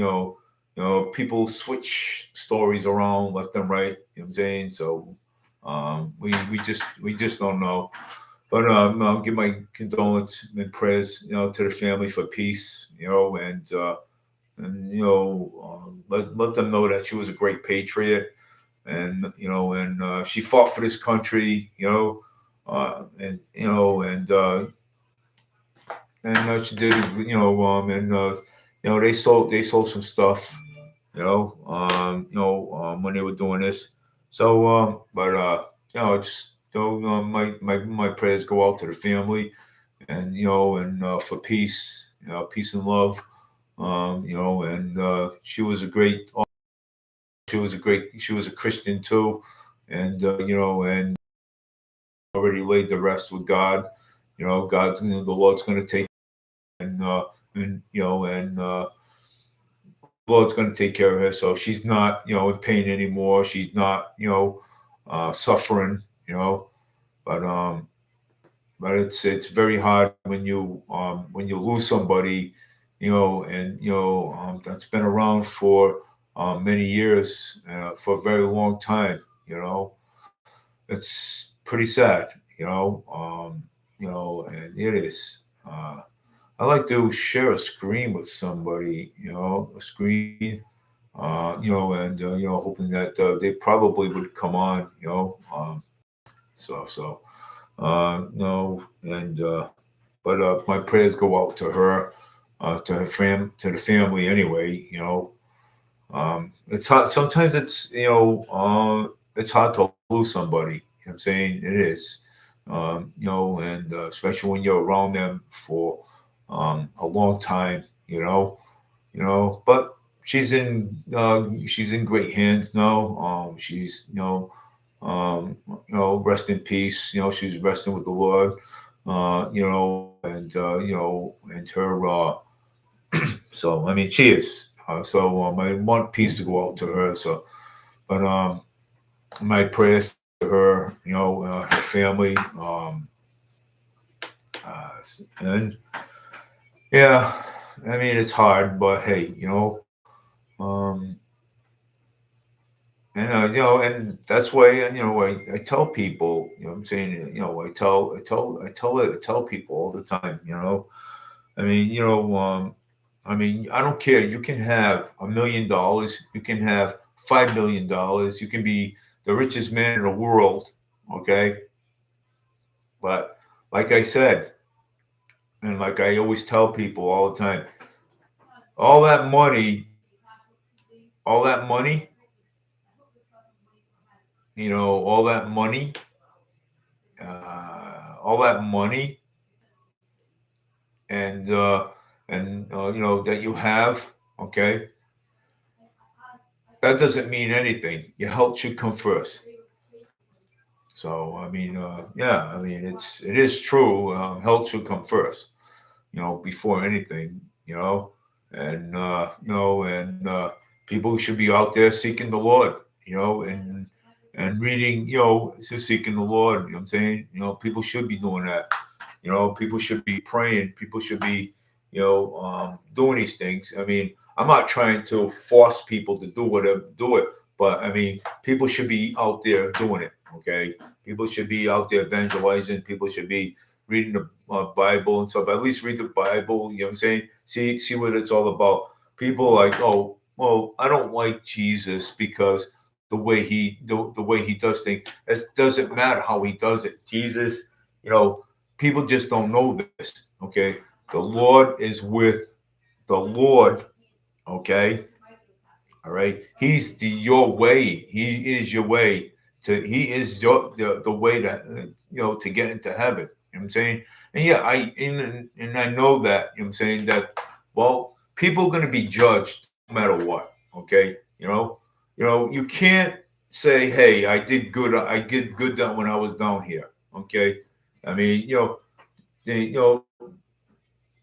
people switch stories around left and right. You know what I'm saying? So we just don't know. But I'll give my condolence and prayers, to the family for peace, and and let them know that she was a great patriot, and she fought for this country, and she did, they sold some stuff, when they were doing this. So, but just my prayers go out to the family, and for peace, peace and love. And she was a Christian too, and already laid the rest with God. The Lord's going to take, and the Lord's going to take care of her. So she's not, in pain anymore. She's not, suffering, but it's very hard when you lose somebody, and that's been around for many years, for a very long time. It's pretty sad, and it is. I like to share a screen with somebody, a screen, hoping that they probably would come on, so, and but my prayers go out to her, to the family anyway. It's hard. Sometimes it's hard to lose somebody. I'm saying it is, and especially when you're around them for a long time. But she's in great hands now. She's rest in peace. She's resting with the Lord. And her. So I mean, she is. So I want peace to go out to her. So, but my prayers to her. Her family. And yeah, I mean it's hard, but hey, um, and that's why I tell people, I'm saying, I tell people all the time, I mean, I mean, I don't care. You can have $1 million, you can have $5 million, you can be the richest man in the world, okay? But like I said, and like I always tell people all the time, all that money, all that money, all that money, all that money, and that you have, okay, that doesn't mean anything. Your health should come first. So I mean, yeah, I mean it is true. Health should come first, before anything, and people should be out there seeking the Lord, and reading, just seeking the Lord. You know what I'm saying? People should be doing that. People should be praying. People should be, doing these things. I mean, I'm not trying to force people to do it, but I mean, people should be out there doing it. Okay, people should be out there evangelizing. People should be reading the Bible and stuff. At least read the Bible. You know what I'm saying? See what it's all about. People like, oh, well, I don't like Jesus because the way he does things. It doesn't matter how he does it. Jesus, you know, people just don't know this. Okay, the Lord is with the Lord. Okay, all right. He's your way. He is your way to. He is the way to to get into heaven. You know what I'm saying? And yeah, and I know that. You know what I'm saying that. Well, people are going to be judged no matter what. Okay, you can't say, "Hey, I did good. I did good down when I was down here." Okay, I mean, the, you know,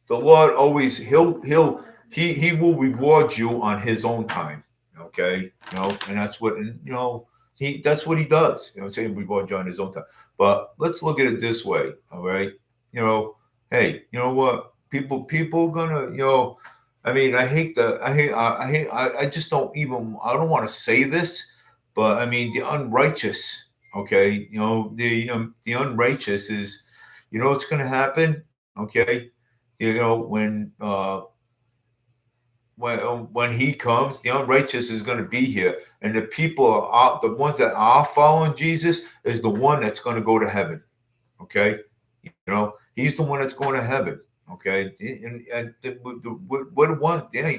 the Lord always he will reward you on His own time. Okay, and that's what that's what He does. Saying reward you on His own time. But let's look at it this way. All right, hey, you know what? People gonna I mean, I just don't even I don't want to say this, but I mean the unrighteous. Okay, the unrighteous is, what's gonna happen. Okay, when when he comes, the unrighteous is going to be here, and the people are the ones that are following Jesus is the one that's going to go to heaven. Okay, he's the one that's going to heaven. Okay, and we're the one. Yeah,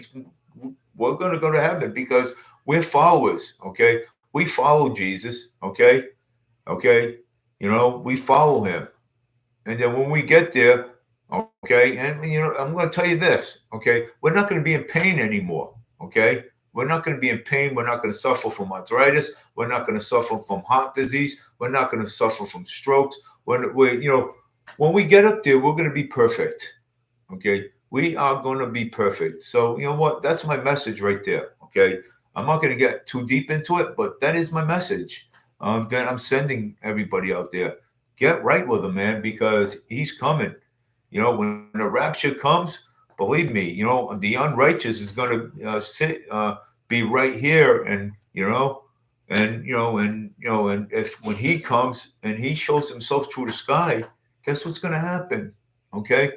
we're going to go to heaven because we're followers. Okay, we follow Jesus. Okay, we follow him, and then when we get there, okay, and I'm going to tell you this, okay, we're not going to be in pain anymore, okay? We're not going to be in pain. We're not going to suffer from arthritis. We're not going to suffer from heart disease. We're not going to suffer from strokes. When we get up there, we're going to be perfect, okay? We are going to be perfect. So you know what? That's my message right there, okay? I'm not going to get too deep into it, but that is my message that I'm sending everybody out there. Get right with him, man, because he's coming. When the rapture comes, believe me, the unrighteous is going to be right here, and if when he comes and he shows himself through the sky, guess what's going to happen? Okay,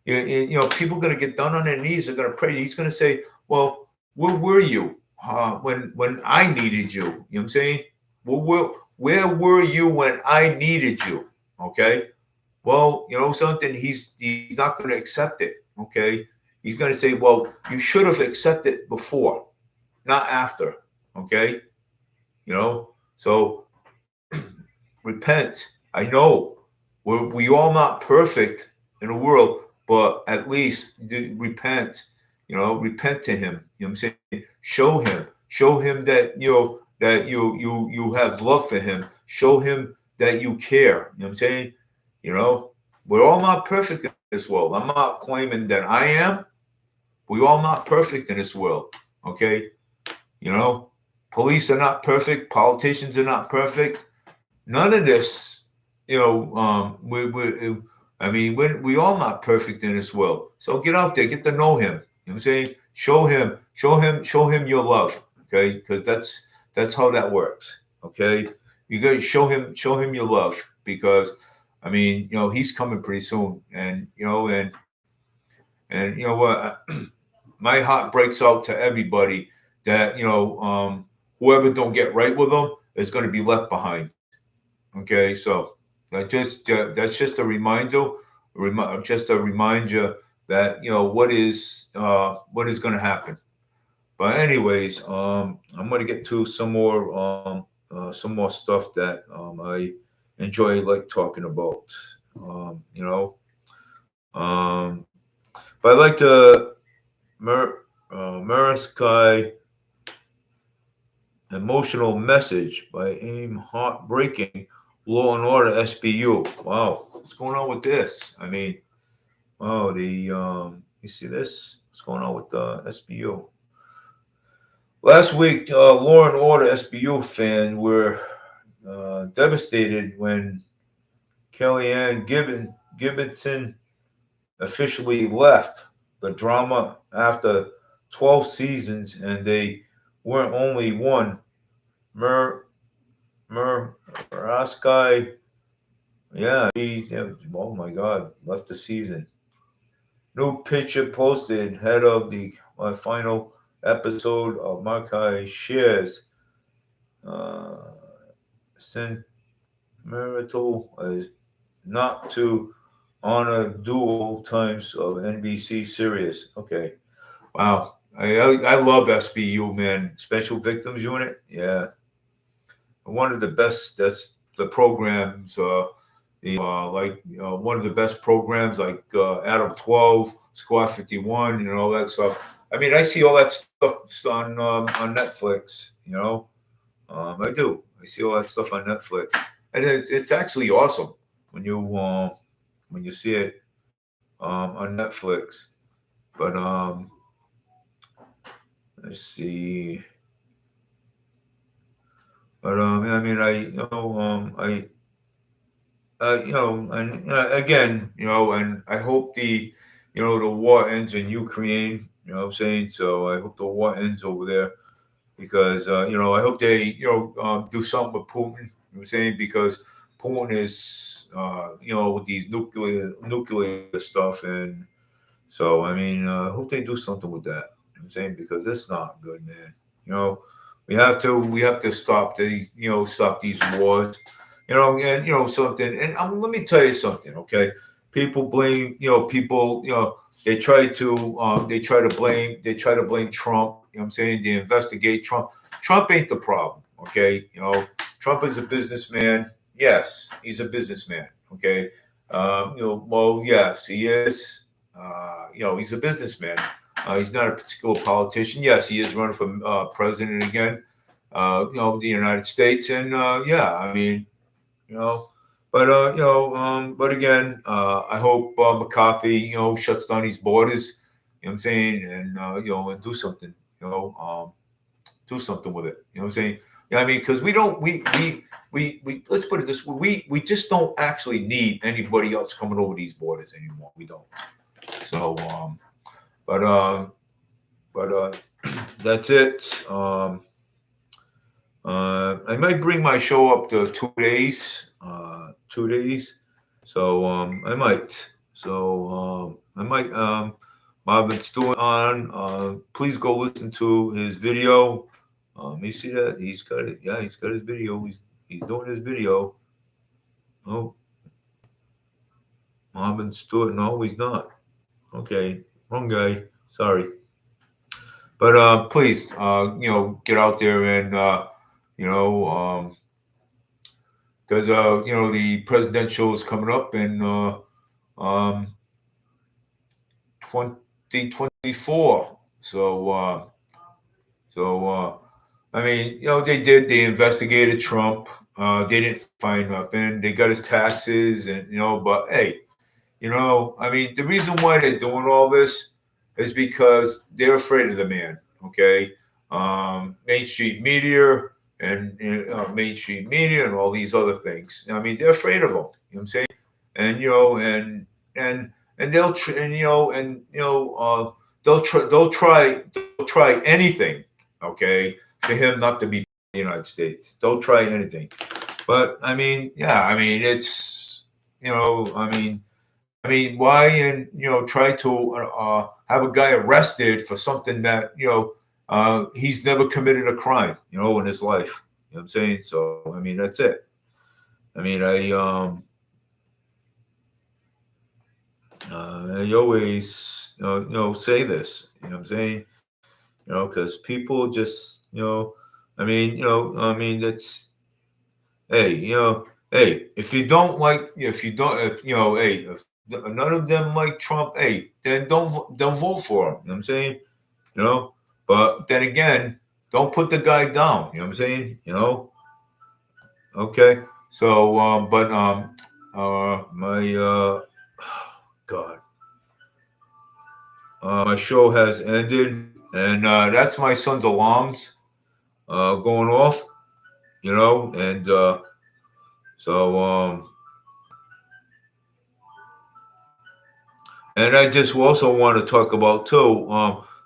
people are going to get down on their knees. They're going to pray. He's going to say, "Well, where were you when I needed you?" You know what I'm saying? Where were you when I needed you? Okay. Well, something, he's not going to accept it. Okay. He's going to say, well, you should have accepted before, not after. Okay. So repent. I know we all not perfect in the world, but at least repent. Repent to him. You know what I'm saying? Show him that you have love for him. Show him that you care. You know what I'm saying? We're all not perfect in this world. I'm not claiming that I am. We're all not perfect in this world. Okay? Police are not perfect. Politicians are not perfect. None of this, we all not perfect in this world. So get out there, get to know him. You know what I'm saying? Show him your love. Okay? Because that's how that works. Okay? You got to show him your love because he's coming pretty soon, and you know what, my heart breaks out to everybody that whoever don't get right with them is going to be left behind. Okay, so that's just a reminder, just a reminder that what is going to happen. But anyways, I'm going to get to some more stuff that I enjoy like talking about. You know, but I like the Mariskai Emotional Message by AIM Heartbreaking Law and Order SBU. Wow, what's going on with this? Oh, you see this? What's going on with the SBU? Last week, Law and Order SBU fans were devastated when Kellyanne Gibbonson officially left the drama after 12 seasons, and they weren't only one. Raskai, yeah, oh my God, left the season. New picture posted head of the final episode of Makai shares sentimental not to honor dual times of NBC series. Okay, wow. I love SBU, man. Special Victims Unit. Yeah, one of the best. That's the programs. One of the best programs, like Adam 12, Squad 51, all that stuff. I see all that stuff on Netflix. I do. I see all that stuff on Netflix, and it's actually awesome when you see it on Netflix. But let's see. But and again, and I hope the war ends in Ukraine. You know what I'm saying? So I hope the war ends over there because I hope they do something with Putin. You know what I'm saying? Because Putin is with these nuclear stuff, and so I hope they do something with that. I'm saying, because it's not good, man. You know, we have to stop these, stop these wars. And something. And let me tell you something, okay? People blame, people, they try to blame Trump. You know what I'm saying? They investigate Trump. Trump ain't the problem, okay? Trump is a businessman. Yes, he's a businessman. Okay. Well, yes, he is. He's a businessman. He's not a particular politician. Yes, he is running for president again. The United States, and yeah, I mean, you know, but again, I hope McCarthy, shuts down these borders. You know what I'm saying, and and do something. Do something with it. You know what I'm saying? Yeah, I mean, because we don't, we let's put it this way, we just don't actually need anybody else coming over these borders anymore. We don't. So, but but that's it. I might bring my show up to 2 days. 2 days. So I might. So I might. Marvin Stewart on. Please go listen to his video. You see that? He's got it. Yeah, he's got his video. He's doing his video. Oh, Marvin Stewart. No, he's not. Okay, wrong guy. Sorry. But please, get out there and you know, because the presidential is coming up in um 2024. So I mean, they investigated Trump. They didn't find nothing. They got his taxes, and but hey, I mean, the reason why they're doing all this is because they're afraid of the man. Okay, Main Street Media and Main Street Media and all these other things. I mean, they're afraid of him. You know what I'm saying? And and they'll they'll try anything. Okay, for him not to be in the United States. They'll try anything. But I mean, yeah, I mean, it's why and try to have a guy arrested for something that he's never committed a crime in his life. You know what I'm saying? So I mean, that's it. I mean, I always say this. You know what I'm saying? Because people just I mean, that's hey, if you don't like, if you don't, if hey, if none of them like Trump, hey, then don't vote for him. You know what I'm saying? You know, but then again, don't put the guy down. You know what I'm saying? Okay. So, my God, my show has ended, and that's my son's alarms going off. And so and I just also want to talk about too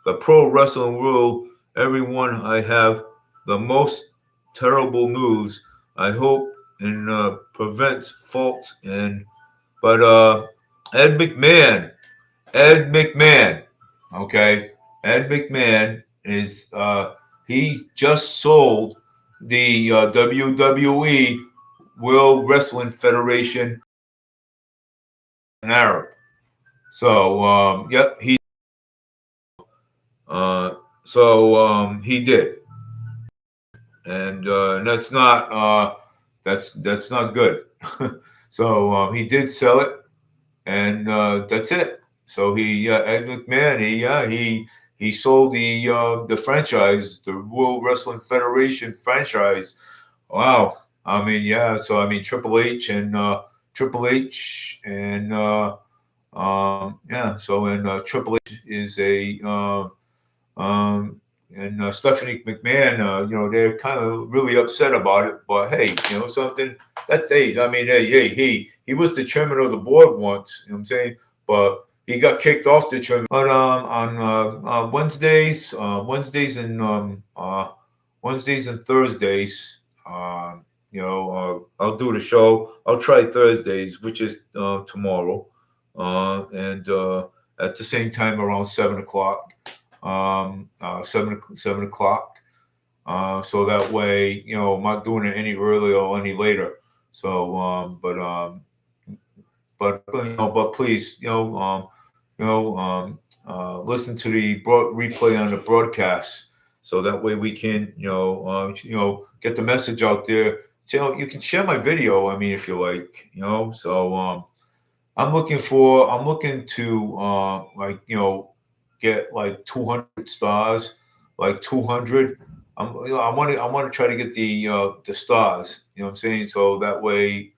the pro wrestling world. Everyone, I have the most terrible news. I hope and prevents fault and but Ed McMahon, Ed McMahon, okay, Ed McMahon is he just sold the WWE World Wrestling Federation an Arab. So yep, uh, he did, and that's not good. So he did sell it, and that's it. So Ed McMahon, he sold the franchise, the World Wrestling Federation franchise. Wow. I mean, yeah. So I mean, Triple H and yeah. So and Triple H is a and Stephanie McMahon. They're kind of really upset about it. But hey, something. That's hey. I mean, hey, he was the chairman of the board once. You know what I'm saying? But he got kicked off the chairman. But on Wednesdays and Thursdays, I'll do the show. I'll try Thursdays, which is tomorrow, and at the same time around 7 o'clock. 7 o'clock. So that way, I'm not doing it any earlier or any later. So, but please, listen to the replay on the broadcast, so that way we can, get the message out there. So, you can share my video. I mean, if you like, So, I'm looking to, like, get like 200 stars, like 200. I want to try to get the stars. You know what I'm saying? So that way,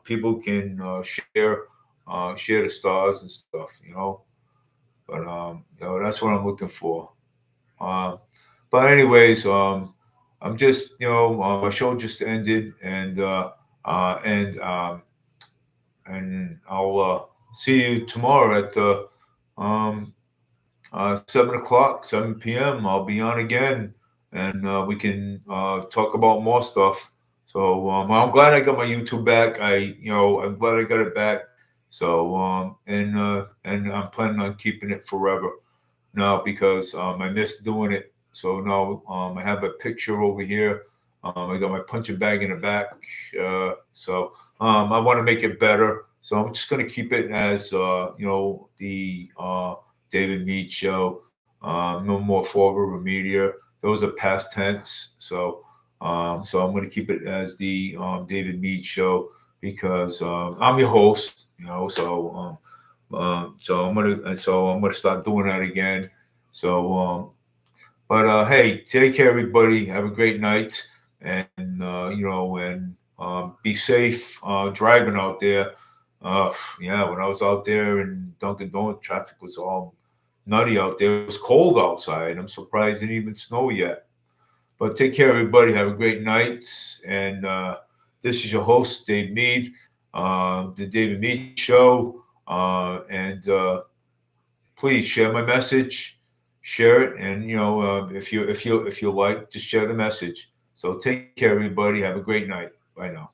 people can share the stars and stuff. But that's what I'm looking for. Um, but anyways, I'm just, my show just ended, and I'll see you tomorrow at um, 7 o'clock, 7 p.m. I'll be on again, and we can talk about more stuff. So, I'm glad I got my YouTube back. I'm glad I got it back. So, and I'm planning on keeping it forever now, because I miss doing it. So now, I have a picture over here. I got my punching bag in the back. So, I want to make it better. So I'm just going to keep it as, the David Meade show. No more forward media. Those are past tense. So I'm going to keep it as the David Meade show, because I'm your host. So I'm gonna start doing that again. So, but hey, take care, everybody. Have a great night, and be safe driving out there. Yeah, when I was out there in Dunkin' Donuts, traffic was all nutty out there. It was cold outside. I'm surprised it didn't even snow yet. But take care, everybody. Have a great night. And this is your host, Dave Meade, the David Meade Show. And please share my message, share it, and if you like, just share the message. So take care, everybody. Have a great night. Bye now.